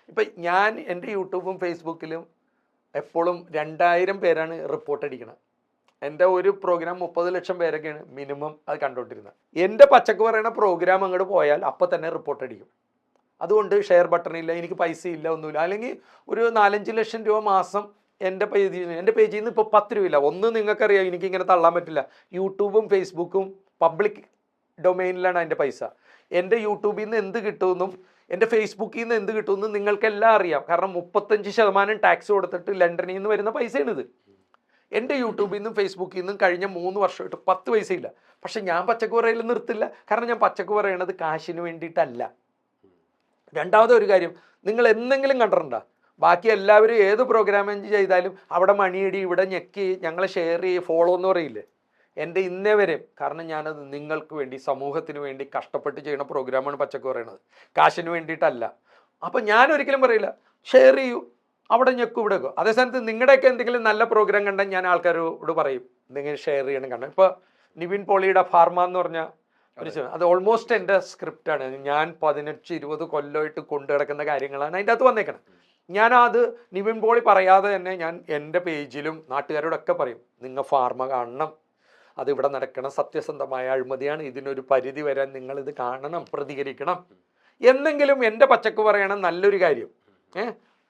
ഇപ്പം ഞാൻ എൻ്റെ യൂട്യൂബും ഫേസ്ബുക്കിലും എപ്പോഴും 2000 പേരാണ് റിപ്പോർട്ട് അടിക്കണം. എൻ്റെ ഒരു പ്രോഗ്രാം 30 ലക്ഷം പേരൊക്കെയാണ് മിനിമം അത് കണ്ടുകൊണ്ടിരുന്നത്. എൻ്റെ പച്ചക്ക് പറയുന്ന പ്രോഗ്രാം അങ്ങോട്ട് പോയാൽ അപ്പം തന്നെ റിപ്പോർട്ട് അടിക്കും. അതുകൊണ്ട് ഷെയർ ബട്ടണില്ല, എനിക്ക് പൈസ ഇല്ല, ഒന്നുമില്ല. അല്ലെങ്കിൽ ഒരു 4-5 ലക്ഷം രൂപ മാസം എൻ്റെ പേജിൽ നിന്ന് ഇപ്പോൾ 10 രൂപയില്ല. ഒന്ന് നിങ്ങൾക്കറിയാം, എനിക്കിങ്ങനെ തള്ളാൻ പറ്റില്ല. യൂട്യൂബും ഫേസ്ബുക്കും പബ്ലിക് ഡൊമൈനിലാണ് അതിൻ്റെ പൈസ. എൻ്റെ യൂട്യൂബിൽ നിന്ന് എന്ത് കിട്ടുമെന്നും എൻ്റെ ഫേസ്ബുക്കിൽ നിന്ന് എന്ത് കിട്ടുമെന്നും നിങ്ങൾക്കെല്ലാം അറിയാം. കാരണം 35% ടാക്സ് കൊടുത്തിട്ട് ലണ്ടനിൽ നിന്ന് വരുന്ന പൈസയാണിത്. എൻ്റെ യൂട്യൂബിൽ നിന്നും ഫേസ്ബുക്കിൽ നിന്നും കഴിഞ്ഞ 3 വർഷമായിട്ട് 10 പൈസയില്ല. പക്ഷെ ഞാൻ പച്ചക്ക് പറയൽ നിർത്തില്ല. കാരണം ഞാൻ പച്ചക്ക് പറയണത് കാശിന് വേണ്ടിയിട്ടല്ല. രണ്ടാമത്തെ ഒരു കാര്യം, നിങ്ങൾ എന്തെങ്കിലും കണ്ടിട്ടുണ്ടോ, ബാക്കി എല്ലാവരും ഏത് പ്രോഗ്രാം ചെയ്താലും അവിടെ മണിയടി, ഇവിടെ ഞെക്കി, ഞങ്ങളെ ഷെയർ ചെയ്ത് ഫോളോ എന്ന് പറയില്ലേ. എൻ്റെ ഇന്നേ വരെ, കാരണം ഞാനത് നിങ്ങൾക്ക് വേണ്ടി, സമൂഹത്തിന് വേണ്ടി കഷ്ടപ്പെട്ട് ചെയ്യുന്ന പ്രോഗ്രാമാണ് പച്ചക്ക് പറയണത്, കാശിന് വേണ്ടിയിട്ടല്ല. അപ്പം ഞാൻ ഒരിക്കലും പറയില്ല ഷെയർ ചെയ്യൂ, അവിടെ ഞെക്കും, ഇവിടെ വെക്കും. അതേ സ്ഥാനത്ത് നിങ്ങളുടെയൊക്കെ എന്തെങ്കിലും നല്ല പ്രോഗ്രാം കണ്ടാൽ ഞാൻ ആൾക്കാരോട് പറയും നിങ്ങൾ ഷെയർ ചെയ്യണം. കാരണം ഇപ്പോൾ നിവിൻ പോളിയുടെ ഫാർമ എന്ന് പറഞ്ഞ അത് ഓൾമോസ്റ്റ് എൻ്റെ സ്ക്രിപ്റ്റാണ്. ഞാൻ 18-20 കൊല്ലമായിട്ട് കൊണ്ടു കിടക്കുന്ന കാര്യങ്ങളാണ് അതിൻ്റെ അകത്ത് വന്നേക്കണം. ഞാനത് നിവിൻ പോളി പറയാതെ തന്നെ ഞാൻ എൻ്റെ പേജിലും നാട്ടുകാരോടൊക്കെ പറയും, നിങ്ങൾ ഫാർമ കാണണം, അത് ഇവിടെ നടക്കണം, സത്യസന്ധമായ അഴിമതിയാണ്, ഇതിനൊരു പരിധി വരാൻ നിങ്ങളിത് കാണണം, പ്രതികരിക്കണം. എന്നെങ്കിലും എൻ്റെ പച്ചക്ക് പറയണം നല്ലൊരു കാര്യം.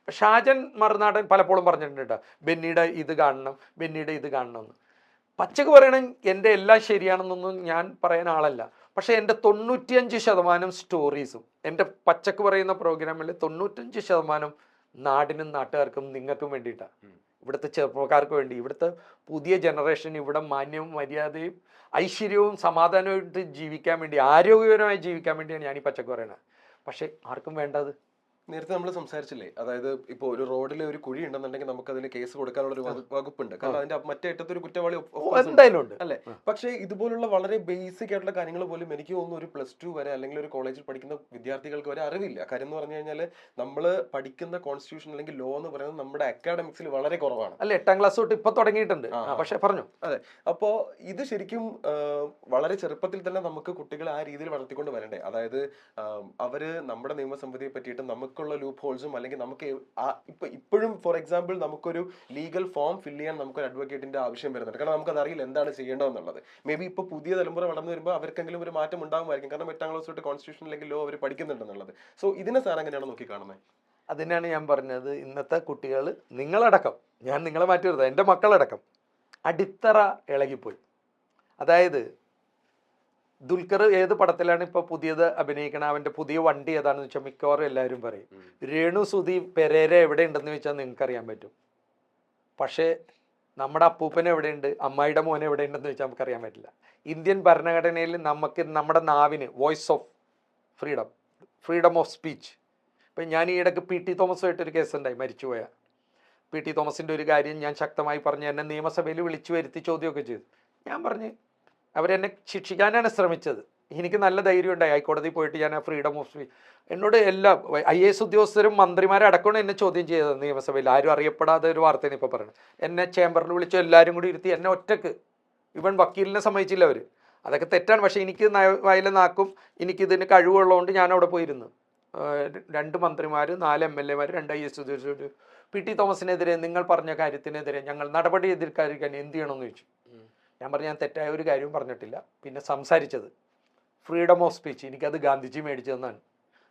ഷാജൻ മറുനാടൻ പലപ്പോഴും പറഞ്ഞിട്ടുണ്ട് കേട്ടോ, ബെന്നിയുടെ ഇത് കാണണം, ബെന്നിയുടെ ഇത് കാണണം എന്ന്. പച്ചക്ക് പറയണം എൻ്റെ എല്ലാം ശരിയാണെന്നൊന്നും ഞാൻ പറയാൻ ആളല്ല. പക്ഷേ എൻ്റെ 95% സ്റ്റോറീസും എൻ്റെ പച്ചക്ക് പറയുന്ന പ്രോഗ്രാമിൽ 95% നാടിനും നാട്ടുകാർക്കും നിങ്ങൾക്കും വേണ്ടിയിട്ടാണ്. ഇവിടുത്തെ ചെറുപ്പക്കാർക്ക് വേണ്ടി, ഇവിടുത്തെ പുതിയ ജനറേഷൻ ഇവിടെ മാന്യവും മര്യാദയും ഐശ്വര്യവും സമാധാനമായിട്ട് ജീവിക്കാൻ വേണ്ടി, ആരോഗ്യപരമായി ജീവിക്കാൻ വേണ്ടിയാണ് ഞാൻ ഈ പച്ചക്ക് പറയണത്. പക്ഷേ ആർക്കും വേണ്ടത്. നേരത്തെ നമ്മൾ സംസാരിച്ചില്ലേ, അതായത് ഇപ്പോൾ ഒരു റോഡിൽ ഒരു കുഴി ഉണ്ടെന്നുണ്ടെങ്കിൽ നമുക്ക് അതിന് കേസ് കൊടുക്കാനുള്ള ഒരു വകുപ്പുണ്ട്, കാരണം അതിന്റെ മറ്റേ അറ്റത്ത് ഒരു കുറ്റവാളി എന്തായാലും ഉണ്ട് അല്ലെ. പക്ഷേ ഇതുപോലുള്ള വളരെ ബേസിക് ആയിട്ടുള്ള കാര്യങ്ങൾ പോലും എനിക്ക് തോന്നുന്നു ഒരു +2 വരെ അല്ലെങ്കിൽ ഒരു കോളേജിൽ പഠിക്കുന്ന വിദ്യാർത്ഥികൾക്ക് വരെ അറിവില്ല. കാര്യം എന്ന് പറഞ്ഞു കഴിഞ്ഞാൽ നമ്മൾ പഠിക്കുന്ന കോൺസ്റ്റിറ്റ്യൂഷൻ അല്ലെങ്കിൽ ലോ എന്ന് പറയുന്നത് നമ്മുടെ അക്കാഡമിക്സിൽ വളരെ കുറവാണ്. അല്ല 8ാം ക്ലാസ് തൊട്ട് ഇപ്പൊ തുടങ്ങിയിട്ടുണ്ട്. പക്ഷെ പറഞ്ഞു അതെ. അപ്പോ ഇത് ശരിക്കും വളരെ ചെറുപ്പത്തിൽ തന്നെ നമുക്ക് കുട്ടികളെ ആ രീതിയിൽ വളർത്തിക്കൊണ്ട് വരണ്ടേ. അതായത് അവര് നമ്മുടെ നിയമസംഹിതയെ പറ്റിയിട്ട് നമുക്കുള്ള ലൂപ്പ് ഹോൾസും അല്ലെങ്കിൽ നമുക്ക് ഇപ്പോഴും ഫോർ എക്സാമ്പിൾ നമുക്കൊരു ലീഗൽ ഫോം ഫില്ല് ചെയ്യാൻ നമുക്കൊരു അഡ്വക്കേറ്റിന്റെ ആവശ്യം വരുന്നുണ്ട്. കാരണം നമുക്കത് അറിയില്ല എന്താണ് ചെയ്യേണ്ടതെന്നുള്ളത്. മേ ബി ഇപ്പോൾ പുതിയ തലമുറ വളർന്നു വരുമ്പോൾ അവർക്കെങ്കിലും ഒരു മാറ്റം ഉണ്ടാകുമായിരിക്കും. കാരണം 8ാം ക്ലാസ് തൊട്ട് കോൺസ്റ്റിറ്റ്യൂഷൻ അല്ലെങ്കിൽ ലോ അവർ പഠിക്കുന്നുണ്ടെന്നുള്ളത്. സോ ഇതിനെ സാർ എങ്ങനെയാണ് നോക്കി കാണുന്നത്? അതിനാണ് ഞാൻ പറഞ്ഞത്, ഇന്നത്തെ കുട്ടികൾ, നിങ്ങളടക്കം, ഞാൻ നിങ്ങളെ മാറ്റി വരുന്നത്, എൻ്റെ മക്കളടക്കം അടിത്തറ ഇളകിപ്പോയി. അതായത് ദുൽഖർ ഏത് പടത്തിലാണ് ഇപ്പൊ പുതിയത് അഭിനയിക്കണം, അവന്റെ പുതിയ വണ്ടി ഏതാണെന്ന് വെച്ചാൽ മിക്കവാറും എല്ലാവരും പറയും. രേണു സുധി പെരേര എവിടെ ഉണ്ടെന്ന് വെച്ചാൽ നിങ്ങൾക്ക് അറിയാൻ പറ്റും. പക്ഷേ നമ്മുടെ അപ്പൂപ്പൻ എവിടെയുണ്ട്, അമ്മായിയുടെ മോൻ എവിടെ ഉണ്ടെന്ന് വെച്ചാൽ നമുക്ക് അറിയാൻ പറ്റില്ല. ഇന്ത്യൻ ഭരണഘടനയിൽ നമുക്ക് നമ്മുടെ നാവിന് voice of freedom of speech. ഇപ്പം ഞാൻ ഈ ഇടയ്ക്ക് PT തോമസുമായിട്ടൊരു കേസുണ്ടായി, മരിച്ചുപോയ PT തോമസിൻ്റെ ഒരു കാര്യം ഞാൻ ശക്തമായി പറഞ്ഞു. എന്നെ നിയമസഭയിൽ വിളിച്ചു വരുത്തി ചോദ്യമൊക്കെ ചെയ്തു. ഞാൻ പറഞ്ഞ് അവരെന്നെ ശിക്ഷിക്കാനാണ് ശ്രമിച്ചത്. എനിക്ക് നല്ല ധൈര്യം ഉണ്ടായി. ഹൈക്കോടതി പോയിട്ട് ഞാൻ ആ ഫ്രീഡം ഓഫ് സ്പീച്ച്, എന്നോട് എല്ലാ IAS ഉദ്യോഗസ്ഥരും മന്ത്രിമാരടക്കം എന്നെ ചോദ്യം ചെയ്തത് നിയമസഭയിൽ. ആരും അറിയപ്പെടാതെ ഒരു വാർത്തയാണ് ഇപ്പോൾ പറയുന്നത്. എന്നെ ചേംബറിൽ വിളിച്ചു, എല്ലാവരും കൂടി ഇരുത്തി എന്നെ ഒറ്റക്ക്, ഇവൻ വക്കീലിനെ സമ്മതിച്ചില്ല അവർ. അതൊക്കെ തെറ്റാണ്. പക്ഷേ എനിക്ക് വയലെ നാക്കും, എനിക്കിതിന് കഴിവുള്ളതുകൊണ്ട് ഞാൻ അവിടെ പോയിരുന്നു. 2 മന്ത്രിമാർ, 4 MLA മാർ, 2 IAS ഉദ്യോഗസ്ഥർ PT തോമസിനെതിരെ നിങ്ങൾ പറഞ്ഞ കാര്യത്തിനെതിരെ ഞങ്ങൾ നടപടി എതിർക്കാതിരിക്കാൻ എന്ത് ചെയ്യണമെന്ന് ചോദിച്ചു. ഞാൻ പറഞ്ഞു ഞാൻ തെറ്റായ ഒരു കാര്യവും പറഞ്ഞിട്ടില്ല. പിന്നെ സംസാരിച്ചത് ഫ്രീഡം ഓഫ് സ്പീച്ച്, എനിക്കത് ഗാന്ധിജി മേടിച്ചു തന്നാണ്,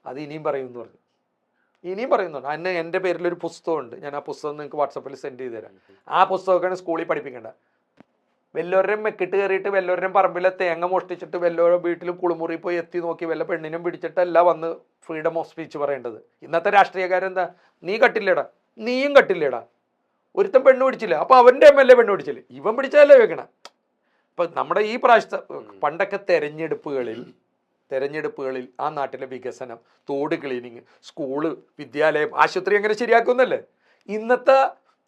അത് ഇനിയും പറയുമെന്ന് പറഞ്ഞു. ഇനിയും പറയുന്നുണ്ട്. അന്ന് എൻ്റെ പേരിലൊരു പുസ്തകമുണ്ട്, ഞാൻ ആ പുസ്തകം നിങ്ങൾക്ക് വാട്സപ്പിൽ സെൻഡ് ചെയ്ത് തരാം. ആ പുസ്തകമൊക്കെയാണ് സ്കൂളിൽ പഠിപ്പിക്കേണ്ടത്. വല്ലവരുടെയും മെക്കിട്ട് കയറിയിട്ട് വല്ലവരുടെയും പറമ്പിലെ തേങ്ങ മോഷ്ടിച്ചിട്ട് വല്ലവരുടെ വീട്ടിലും കുളിമുറി പോയി എത്തി നോക്കി വല്ല പെണ്ണിനും പിടിച്ചിട്ടല്ല വന്ന് ഫ്രീഡം ഓഫ് സ്പീച്ച് പറയേണ്ടത്. ഇന്നത്തെ രാഷ്ട്രീയക്കാരെന്താ, നീ കട്ടില്ലേടാ, നീയും കട്ടില്ലേടാ, ഒരുത്തൻ പെണ്ണ് പിടിച്ചില്ല അപ്പോൾ അവൻ്റെ MLA പെണ്ണ് പിടിച്ചില്ലേ, ഇവൻ പിടിച്ചാലേ വെക്കണം. ഇപ്പം നമ്മുടെ ഈ പ്രാവശ്യത്തെ പണ്ടൊക്കെ തെരഞ്ഞെടുപ്പുകളിൽ ആ നാട്ടിലെ വികസനം, തോട് ക്ലീനിങ്, സ്കൂള്, വിദ്യാലയം, ആശുപത്രി അങ്ങനെ ശരിയാക്കുന്നല്ലേ. ഇന്നത്തെ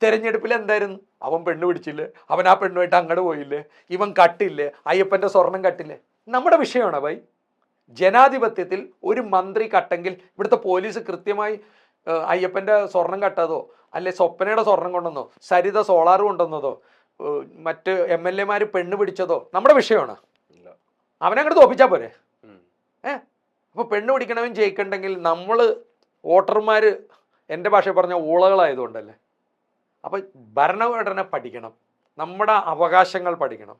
തെരഞ്ഞെടുപ്പിൽ എന്തായിരുന്നു, അവൻ പെണ്ണ് പിടിച്ചില്ലേ, അവൻ ആ പെണ്ണുമായിട്ട് അങ്ങോട്ട് പോയില്ലേ, ഇവൻ കട്ടില്ലേ, അയ്യപ്പൻ്റെ സ്വർണം കട്ടില്ലേ. നമ്മുടെ വിഷയമാണ് ഭൈ. ജനാധിപത്യത്തിൽ ഒരു മന്ത്രി കട്ടെങ്കിൽ ഇവിടുത്തെ പോലീസ് കൃത്യമായി അയ്യപ്പൻ്റെ സ്വർണം കട്ടതോ അല്ലെ സ്വപ്നയുടെ സ്വർണം കൊണ്ടുവന്നോ സരിത സോളാർ കൊണ്ടുവന്നതോ മറ്റ് MLA മാർ പെണ്ണ് പിടിച്ചതോ നമ്മുടെ വിഷയമാണ്. അവനങ്ങോട്ട് തോപ്പിച്ചാൽ പോരെ. അപ്പോൾ പെണ്ണ് പിടിക്കണവൻ ജയിക്കണ്ടെങ്കിൽ നമ്മൾ വോട്ടർമാർ, എൻ്റെ ഭാഷ പറഞ്ഞ ഊളകളായതുകൊണ്ടല്ലേ. അപ്പോൾ ഭരണഘടന പഠിക്കണം, നമ്മുടെ അവകാശങ്ങൾ പഠിക്കണം.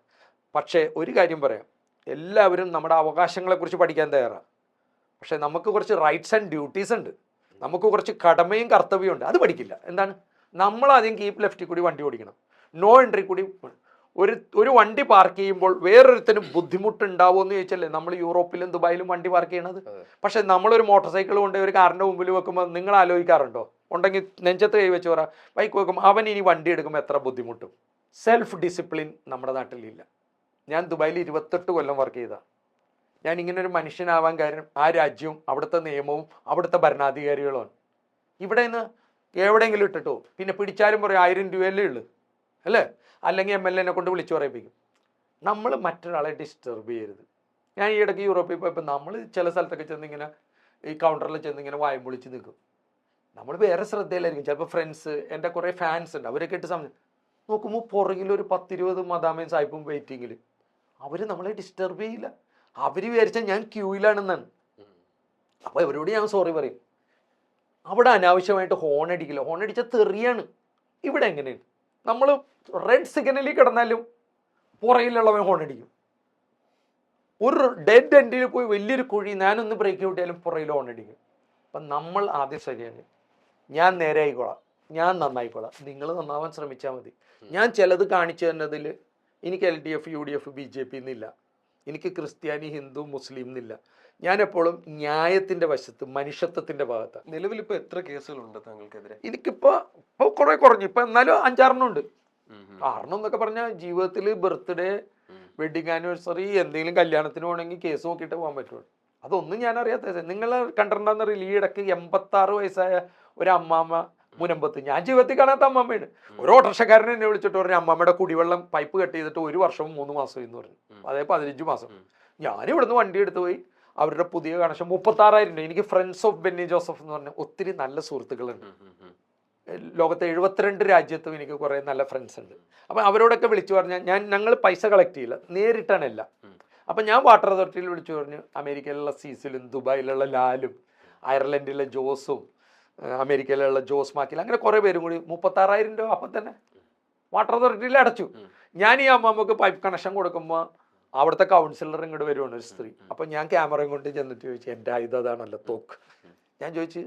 പക്ഷേ ഒരു കാര്യം പറയാം, എല്ലാവരും നമ്മുടെ അവകാശങ്ങളെക്കുറിച്ച് പഠിക്കാൻ തയ്യാറാണ്. പക്ഷേ നമുക്ക് കുറച്ച് റൈറ്റ്സ് ആൻഡ് ഡ്യൂട്ടീസ് ഉണ്ട്, നമുക്ക് കുറച്ച് കടമയും കർത്തവ്യവും ഉണ്ട്, അത് പഠിക്കില്ല. എന്താണ്, നമ്മളാദ്യം കീപ്പ് ലെഫ്റ്റിൽ കൂടി വണ്ടി ഓടിക്കണം, നോ എൻട്രി കൂടി. ഒരു വണ്ടി പാർക്ക് ചെയ്യുമ്പോൾ വേറൊരുത്തിന് ബുദ്ധിമുട്ടുണ്ടാവുമെന്ന് ചോദിച്ചല്ലേ നമ്മൾ യൂറോപ്പിലും ദുബായിലും വണ്ടി പാർക്ക് ചെയ്യണത്. പക്ഷെ നമ്മളൊരു മോട്ടോർ സൈക്കിൾ കൊണ്ട് ഒരു കാറിൻ്റെ മുമ്പിൽ വെക്കുമ്പോൾ നിങ്ങൾ ആലോചിക്കാറുണ്ടോ? ഉണ്ടെങ്കിൽ നെഞ്ചത്ത് കൈ വെച്ച് പറ, ബൈക്ക് വെക്കുമ്പോൾ അവൻ ഇനി വണ്ടി എടുക്കുമ്പോൾ എത്ര ബുദ്ധിമുട്ടും. സെൽഫ് ഡിസിപ്ലിൻ നമ്മുടെ നാട്ടിലില്ല. ഞാൻ ദുബായിൽ 28 കൊല്ലം വർക്ക് ചെയ്തതാണ്. ഞാൻ ഇങ്ങനൊരു മനുഷ്യനാവാൻ കാര്യം ആ രാജ്യവും അവിടുത്തെ നിയമവും അവിടുത്തെ ഭരണാധികാരികളുമാണ്. ഇവിടെ നിന്ന് എവിടെയെങ്കിലും ഇട്ടിട്ടോ പിന്നെ പിടിച്ചാലും പറയും 1000 രൂപയല്ലേ ഉള്ളു അല്ലേ, അല്ലെങ്കിൽ MLA നെ കൊണ്ട് വിളിച്ചു പറയിപ്പിക്കും. നമ്മൾ മറ്റൊരാളെ ഡിസ്റ്റർബ് ചെയ്യരുത്. ഞാൻ ഈ ഇടയ്ക്ക് യൂറോപ്പിൽ പോയപ്പോൾ നമ്മൾ ചില സ്ഥലത്തൊക്കെ ചെന്നിങ്ങനെ ഈ കൗണ്ടറിൽ ചെന്നിങ്ങനെ വായം പൊളിച്ച് നിൽക്കും. നമ്മൾ വേറെ ശ്രദ്ധയിലായിരിക്കും. ചിലപ്പോൾ ഫ്രണ്ട്സ്, എൻ്റെ കുറേ ഫാൻസ് ഉണ്ട്, അവരൊക്കെ ഇട്ട് സമയം നോക്കുമ്പോൾ പുറകിലൊരു 10-20 മദാമയും സായിപ്പും വെയിറ്റിങ്ങിൽ. അവർ നമ്മളെ ഡിസ്റ്റർബ് ചെയ്യില്ല. അവർ വിചാരിച്ചാൽ ഞാൻ ക്യൂയിലാണെന്നാണ്. അപ്പോൾ അവരോട് ഞാൻ സോറി പറയും. അവിടെ അനാവശ്യമായിട്ട് ഹോൺ അടിക്കില്ല, ഹോൺ അടിച്ചാൽ തെറിയാണ്. ഇവിടെ എങ്ങനെയാണ്, നമ്മൾ റെഡ് സിഗ്നലിൽ കിടന്നാലും പുറകിലുള്ളവൻ ഹോൺ അടിക്കും. ഒരു ഡെഡ് എൻഡിൽ പോയി വലിയൊരു കുഴി ഞാനൊന്ന് ബ്രേക്ക് ഔട്ടിയാലും പുറകിൽ ഹോൺ അടിക്കും. അപ്പം നമ്മൾ ആദ്യം ശരിയാണ്, ഞാൻ നേരെ ആയിക്കോളാം, ഞാൻ നന്നായിക്കോളാം, നിങ്ങൾ നന്നാവാൻ ശ്രമിച്ചാൽ മതി. ഞാൻ ചിലത് കാണിച്ചു തന്നതിൽ എനിക്ക് LDF UDF BJP എന്നില്ല, എനിക്ക് ക്രിസ്ത്യാനി ഹിന്ദു മുസ്ലിം എന്നില്ല. ഞാൻ എപ്പോഴും ന്യായത്തിന്റെ വശത്ത്, മനുഷ്യത്വത്തിന്റെ ഭാഗത്താണ്. നിലവിൽ ഇപ്പോൾ എത്ര കേസുകളുണ്ട് താങ്കൾക്കെതിരെ? എനിക്കിപ്പോൾ കുറെ കുറഞ്ഞു. ഇപ്പം എന്നാലും 5-6 ഉണ്ട്. 6 എന്നൊക്കെ പറഞ്ഞാൽ ജീവിതത്തിൽ ബർത്ത്ഡേ, വെഡിങ് ആനിവേഴ്സറി, എന്തെങ്കിലും കല്യാണത്തിന് പോകണമെങ്കിൽ കേസ് നോക്കിയിട്ട് പോകാൻ പറ്റുള്ളൂ. അതൊന്നും ഞാൻ അറിയാത്ത. നിങ്ങൾ കണ്ടിട്ടുണ്ടെന്നറിയില്ല, ഈ ഇടയ്ക്ക് 86 വയസ്സായ ഒരു അമ്മാമ്മ മുനമ്പത്ത്, ഞാൻ ജീവിതത്തിൽ കാണാത്ത അമ്മാമ്മയാണ്. ഒരു ഓട്ടോറിക്ഷക്കാരൻ എന്നെ വിളിച്ചിട്ട് പറഞ്ഞു അമ്മാമ്മയുടെ കുടിവെള്ളം പൈപ്പ് കട്ട് ചെയ്തിട്ട് 1 വർഷവും 3 മാസവും എന്ന് പറഞ്ഞു. അതായത് 15 മാസം. ഞാൻ ഇവിടുന്ന് വണ്ടി എടുത്ത് പോയി അവരുടെ പുതിയ കണക്ഷൻ 36,000 രൂപ. എനിക്ക് ഫ്രണ്ട്സ് ഓഫ് ബെന്നി ജോസഫ് എന്ന് പറഞ്ഞ ഒത്തിരി നല്ല സുഹൃത്തുക്കളുണ്ട്. ലോകത്തെ 72 രാജ്യത്തും എനിക്ക് കുറേ നല്ല ഫ്രണ്ട്സ് ഉണ്ട്. അപ്പം അവരോടൊക്കെ വിളിച്ചു പറഞ്ഞാൽ ഞങ്ങൾ പൈസ കളക്ട് ചെയ്യില്ല, നേരിട്ടാണ് എല്ലാം. അപ്പം ഞാൻ വാട്ടർ അതോറിറ്റിയിൽ വിളിച്ചു പറഞ്ഞു അമേരിക്കയിലുള്ള സീസിലും ദുബായിലുള്ള ലാലും അയർലൻഡിലെ ജോസും അമേരിക്കയിലുള്ള ജോസ് മാക്കിൽ അങ്ങനെ കുറേ പേരും കൂടി 36,000 രൂപ അപ്പം തന്നെ വാട്ടർ അതോറിറ്റിയിൽ അടച്ചു. ഞാൻ ഈ അമ്മമ്മക്ക് പൈപ്പ് കണക്ഷൻ കൊടുക്കുമ്പോൾ അവിടുത്തെ കൗൺസിലർ ഇങ്ങോട്ട് വരുവാണ്, ഒരു സ്ത്രീ. അപ്പം ഞാൻ ക്യാമറയും കൊണ്ട് ചെന്നിട്ട് ചോദിച്ചു എൻ്റെ ആയുധം അതാണല്ലോ തോക്ക്. ഞാൻ ചോദിച്ചു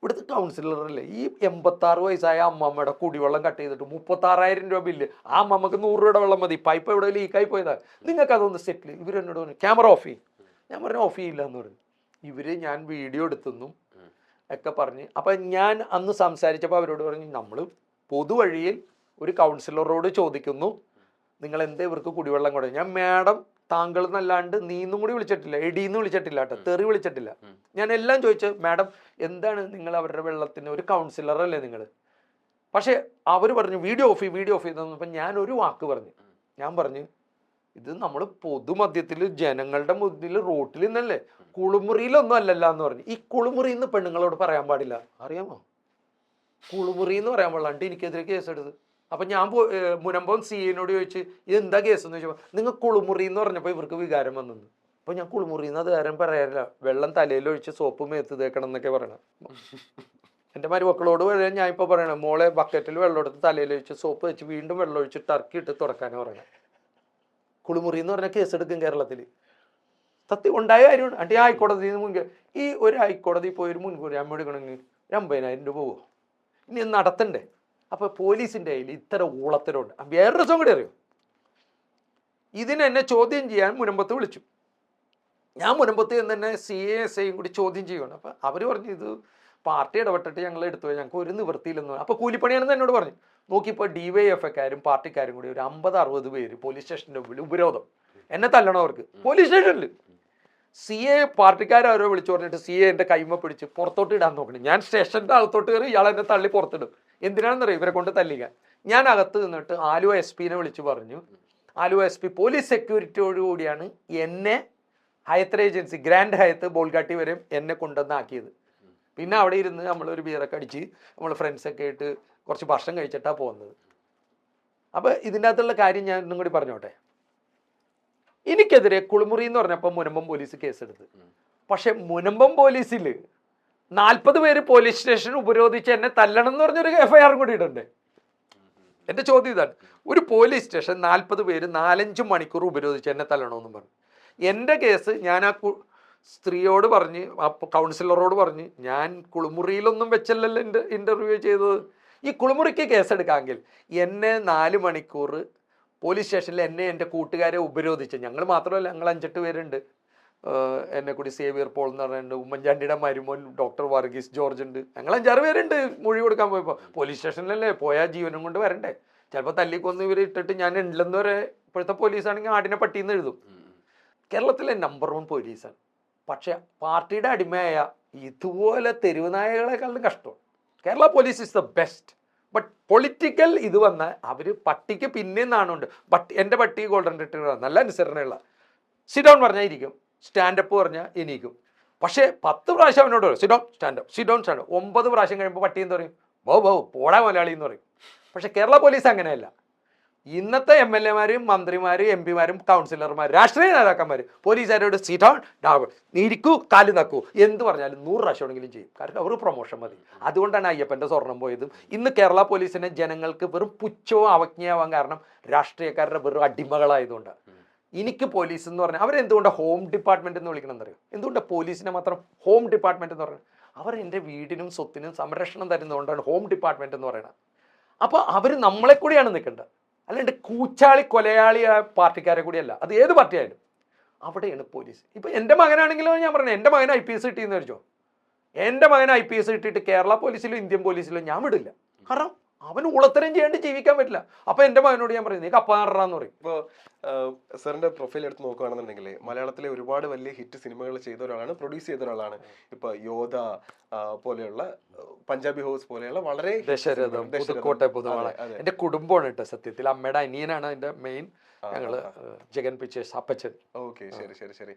ഇവിടുത്തെ കൗൺസിലറല്ലേ ഈ 86 വയസ്സായ അമ്മമ്മയുടെ കുടിവെള്ളം കട്ട് ചെയ്തിട്ട് 36,000 രൂപ ബില്ല്, ആ അമ്മമ്മക്ക് 100 രൂപയുടെ വെള്ളം മതി, പൈപ്പ് എവിടെ ലീക്കായി പോയതാ, നിങ്ങൾക്ക് അതൊന്ന് സെറ്റിൽ. ഇവരെന്നോട് പറഞ്ഞു ക്യാമറ ഓഫ് ചെയ്യും. ഞാൻ പറഞ്ഞു ഓഫ് ചെയ്യില്ല എന്ന് പറഞ്ഞു. ഇവര് ഞാൻ വീഡിയോ എടുത്തെന്നും ഒക്കെ പറഞ്ഞ്. അപ്പം ഞാൻ അന്ന് സംസാരിച്ചപ്പോൾ അവരോട് പറഞ്ഞു നമ്മൾ പൊതുവഴിയിൽ ഒരു കൗൺസിലറോട് ചോദിക്കുന്നു നിങ്ങൾ എന്താ ഇവർക്ക് കുടിവെള്ളം കൊടുക്കും. ഞാൻ മാഡം താങ്കൾ എന്നല്ലാണ്ട് നീന്നും കൂടി വിളിച്ചിട്ടില്ല, എടീന്ന് വിളിച്ചിട്ടില്ല കേട്ടോ, തെറി വിളിച്ചിട്ടില്ല. ഞാൻ എല്ലാം ചോദിച്ചു മാഡം എന്താണ് നിങ്ങൾ അവരുടെ വെള്ളത്തിന് ഒരു കൗൺസിലറല്ലേ നിങ്ങൾ. പക്ഷെ അവർ പറഞ്ഞു വീഡിയോ ഓഫ് ചെയ്തപ്പം ഞാൻ ഒരു വാക്ക് പറഞ്ഞു. ഞാൻ പറഞ്ഞു ഇത് നമ്മൾ പൊതുമധ്യത്തിൽ ജനങ്ങളുടെ മുന്നിൽ റോട്ടിൽ നിന്നല്ലേ, കുളിമുറിയിലൊന്നും അല്ലല്ല എന്ന് പറഞ്ഞു. ഈ കുളിമുറി എന്ന് പെണ്ണുങ്ങളോട് പറയാൻ പാടില്ല, അറിയാമോ? കുളിമുറി എന്ന് പറയാൻ പാടില്ലാണ്ട് എനിക്കെതിരെ കേസെടുത്ത്. അപ്പം ഞാൻ മുനമ്പം സിയോട് ചോദിച്ച് ഇതെന്താ കേസ് എന്ന് ചോദിച്ചപ്പോൾ നിങ്ങൾ കുളിമുറി എന്ന് പറഞ്ഞപ്പോൾ ഇവർക്ക് വികാരം വന്നെന്ന്. അപ്പോൾ ഞാൻ കുളിമുറി എന്ന് അത് ആരും പറയാറില്ല, വെള്ളം തലയിലൊഴിച്ച് സോപ്പ് മേത്ത് തേക്കണം എന്നൊക്കെ പറയണം. എൻ്റെ മരുമക്കളോട് പറയാൻ ഞാൻ ഇപ്പോൾ പറയണം മോളെ ബക്കറ്റിൽ വെള്ളം എടുത്ത് തലയിലൊഴിച്ച് സോപ്പ് വെച്ച് വീണ്ടും വെള്ളം ഒഴിച്ച് ടർക്കി ഇട്ട് തുടക്കാനാണ് പറയണം. കുളിമുറി എന്ന് പറഞ്ഞാൽ കേസെടുക്കും കേരളത്തിൽ. സത്യം ഉണ്ടായ കാര്യമാണ്. അണ്ടി ഹൈക്കോടതിയിൽ നിന്ന് മുൻകൂ ഈ ഒരു ഹൈക്കോടതി പോയി ഒരു മുൻകൂർ ജാമ്യം എടുക്കണമെങ്കിൽ 50,000 രൂപ പോകും. ഇനി നടത്തണ്ടേ? അപ്പോൾ പോലീസിൻ്റെ കയ്യിൽ ഇത്ര ഊളത്തരമുണ്ട്. വേറൊരു ദിവസം കൂടി അറിയോ, ഇതിനെന്നെ ചോദ്യം ചെയ്യാൻ മുനമ്പത്ത് വിളിച്ചു. ഞാൻ മുനമ്പത്ത് എന്ന് തന്നെ CA കൂടി ചോദ്യം ചെയ്യുകയാണ്. അപ്പം അവർ പറഞ്ഞു ഇത് പാർട്ടി ഇടപെട്ടിട്ട് ഞങ്ങൾ എടുത്തു പോയി, ഞങ്ങൾക്ക് ഒരു നിവൃത്തിയില്ലെന്ന്. അപ്പോൾ കൂലിപ്പണിയാണെന്ന് എന്നോട് പറഞ്ഞു. നോക്കിയപ്പോൾ DYFക്കാരും പാർട്ടിക്കാരും കൂടി ഒരു 50-60 പേര് പോലീസ് സ്റ്റേഷൻ്റെ മുമ്പിൽ ഉപരോധം, എന്നെ തല്ലണവർക്ക് പോലീസ് സ്റ്റേഷനിൽ. CA പാർട്ടിക്കാരവരോ വിളിച്ചു പറഞ്ഞിട്ട് CA എൻ്റെ കൈമ പിടിച്ച് പുറത്തോട്ട് ഇടാൻ നോക്കണം. ഞാൻ സ്റ്റേഷൻ്റെ അകത്തോട്ട് കയറി ഇയാൾ എന്നെ തള്ളി പുറത്തിടും. എന്തിനാണെന്നറിയാം ഇവരെ കൊണ്ട് തല്ലിക്കാൻ. ഞാൻ അകത്ത് നിന്നിട്ട് ആലുവ SP വിളിച്ചു പറഞ്ഞു. ആലുവ SP പോലീസ് സെക്യൂരിറ്റിയോടുകൂടിയാണ് എന്നെ ഹയത്ത് ഏജൻസി ഗ്രാൻഡ് ഹയത്ത് ബോൾഗാട്ടി വരെ എന്നെ കൊണ്ടുവന്നാക്കിയത്. പിന്നെ അവിടെ ഇരുന്ന് നമ്മളൊരു ബിയറൊക്കെ അടിച്ച് നമ്മൾ ഫ്രണ്ട്സൊക്കെ ആയിട്ട് കുറച്ച് ഭക്ഷണം കഴിച്ചിട്ടാണ് പോകുന്നത്. അപ്പോൾ ഇതിൻ്റെ അകത്തുള്ള കാര്യം ഞാൻ ഇന്നും കൂടി പറഞ്ഞോട്ടെ. എനിക്കെതിരെ കുളിമുറി എന്ന് പറഞ്ഞപ്പോൾ മുനമ്പം പോലീസ് കേസെടുത്ത്. പക്ഷെ മുനമ്പം പോലീസിൽ 40 പേര് പോലീസ് സ്റ്റേഷൻ ഉപരോധിച്ച് എന്നെ തല്ലണം എന്ന് പറഞ്ഞൊരു FIR കൂടി ഇടണ്ടേ? എൻ്റെ ചോദ്യം ഇതാണ്, ഒരു പോലീസ് സ്റ്റേഷൻ 40 പേര് 4-5 മണിക്കൂർ ഉപരോധിച്ച് എന്നെ തല്ലണമെന്നും പറഞ്ഞു. എൻ്റെ കേസ് ഞാൻ ആ സ്ത്രീയോട് പറഞ്ഞ് ആ കൗൺസിലറോട് പറഞ്ഞ് ഞാൻ കുളിമുറിയിലൊന്നും വെച്ചല്ലല്ലോ എൻ്റെ ഇൻ്റർവ്യൂ ചെയ്തത്. ഈ കുളിമുറിക്ക് കേസെടുക്കാമെങ്കിൽ എന്നെ 4 മണിക്കൂർ പോലീസ് സ്റ്റേഷനിൽ എന്നെ എൻ്റെ കൂട്ടുകാരെ ഉപരോധിച്ച്, ഞങ്ങൾ മാത്രമല്ല ഞങ്ങൾ 5-8 പേരുണ്ട്, എന്നെ കൂടി സേവിയർ പോൾ എന്ന് പറഞ്ഞിട്ടുണ്ട്, ഉമ്മൻചാണ്ടിയുടെ മരുമോൻ ഡോക്ടർ വർഗീസ് ജോർജ് ഉണ്ട്, ഞങ്ങൾ 5-6 പേരുണ്ട്. മൊഴി കൊടുക്കാൻ പോയപ്പോൾ പോലീസ് സ്റ്റേഷനിലല്ലേ പോയാൽ ജീവനും കൊണ്ട് വരണ്ടേ? ചിലപ്പോൾ തല്ലിക്കൊന്ന് ഇവർ ഇട്ടിട്ട് ഞാൻ ഉണ്ടെന്ന് വരെ ഇപ്പോഴത്തെ പോലീസാണെങ്കിൽ ആടിനെ പട്ടിയെന്ന് എഴുതും. കേരളത്തിലെ നമ്പർ 1 പോലീസാണ്. പക്ഷെ പാർട്ടിയുടെ അടിമയായ ഇതുപോലെ തെരുവ് നായകളെക്കാളും കഷ്ടമാണ്. Kerala police is the best. But political ഇത് വന്നാൽ അവർ പട്ടിക്ക് പിന്നെയും നാണുണ്ട്. എൻ്റെ പട്ടി ഗോൾഡൻ റിട്രീവർ നല്ല അനുസരണയുള്ള, സിഡൗൺ പറഞ്ഞാൽ ഇരിക്കും, സ്റ്റാൻഡപ്പ് പറഞ്ഞാൽ എണീക്കും. പക്ഷേ 10 പ്രാവശ്യം അവനോട് പറയും സിഡൗൺ സ്റ്റാൻഡപ്പ്, സിഡൗൺ സ്റ്റാൻഡപ്പ്. 9 പ്രാവശ്യം കഴിയുമ്പോൾ പട്ടി എന്ന് പറയും ബോ പോടാ മലയാളി എന്ന് പറയും. പക്ഷെ കേരള പോലീസ് അങ്ങനെയല്ല. ഇന്നത്തെ MLA-മാരും മന്ത്രിമാരും MP-മാരും കൗൺസിലർമാരും രാഷ്ട്രീയ നേതാക്കന്മാർ പോലീസുകാരോട് സിഡൗൺ ഇരിക്കൂ കാല് നക്കൂ എന്ത് പറഞ്ഞാലും 100 പ്രാവശ്യമെങ്കിലും ചെയ്യും. കാരണം അവർ പ്രൊമോഷൻ മതി. അതുകൊണ്ടാണ് അയ്യപ്പൻ്റെ സ്വർണം പോയതും. ഇന്ന് കേരള പോലീസിനെ ജനങ്ങൾക്ക് വെറും പുച്ഛവും അവജ്ഞയാവാൻ കാരണം രാഷ്ട്രീയക്കാരുടെ വെറും അടിമകളായതുകൊണ്ടാണ്. എനിക്ക് പോലീസ് എന്ന് പറഞ്ഞാൽ അവരെന്തുകൊണ്ടാണ് ഹോം ഡിപ്പാർട്ട്മെന്റ് എന്ന് വിളിക്കണം എന്നറിയോ? എന്തുകൊണ്ടാണ് പോലീസിനെ മാത്രം ഹോം ഡിപ്പാർട്ട്മെന്റ് എന്ന് പറയുന്നത്? അവർ എൻ്റെ വീടിനും സ്വത്തിനും സംരക്ഷണം തരുന്നതുകൊണ്ടാണ് ഹോം ഡിപ്പാർട്ട്മെന്റ് എന്ന് പറയുന്നത്. അപ്പോൾ അവർ നമ്മളെ കൂടിയാണ് നിൽക്കേണ്ടത്, അല്ലാണ്ട് കൂച്ചാളി കൊലയാളിയായ പാർട്ടിക്കാരെ കൂടിയല്ല. അത് ഏത് പാർട്ടി ആയാലും അവിടെയാണ് പോലീസ്. ഇപ്പം എൻ്റെ മകനാണെങ്കിലും ഞാൻ പറഞ്ഞു എൻ്റെ മകൻ IPS കിട്ടിയെന്ന് വെച്ചോ, എൻ്റെ മകൻ IPS കിട്ടിയിട്ട് കേരള പോലീസിലും ഇന്ത്യൻ പോലീസിലും ഞാൻ വിടില്ല. കാരണം അവന് ഉളത്തരം ചെയ്യാണ്ട് ജീവിക്കാൻ പറ്റില്ല. അപ്പൊ എന്റെ മകനോട് ഞാൻ പറയും നീ കപ്പ നടറാന്ന് പറയും. ഇപ്പോ സാറിന്റെ പ്രൊഫൈൽ എടുത്ത് നോക്കുകയാണെന്നുണ്ടെങ്കിൽ മലയാളത്തിലെ ഒരുപാട് വലിയ ഹിറ്റ് സിനിമകൾ ചെയ്ത ഒരാളാണ്, പ്രൊഡ്യൂസ് ചെയ്ത ഒരാളാണ്. ഇപ്പൊ യോധ പോലെയുള്ള, പഞ്ചാബി ഹൗസ് പോലെയുള്ള വളരെ ദശരഥം, പുതുക്കോട്ടെ, പുതുവാള എന്റെ കുടുംബമാണ് കേട്ടോ സത്യത്തിൽ. അമ്മയുടെ അനിയനാണ് അതിന്റെ മെയിൻ. ഞങ്ങള് ജഗൻ പിക്ചേഴ്സ് അപ്പച്ചൻ. ഓക്കെ, ശരി ശരി ശരി.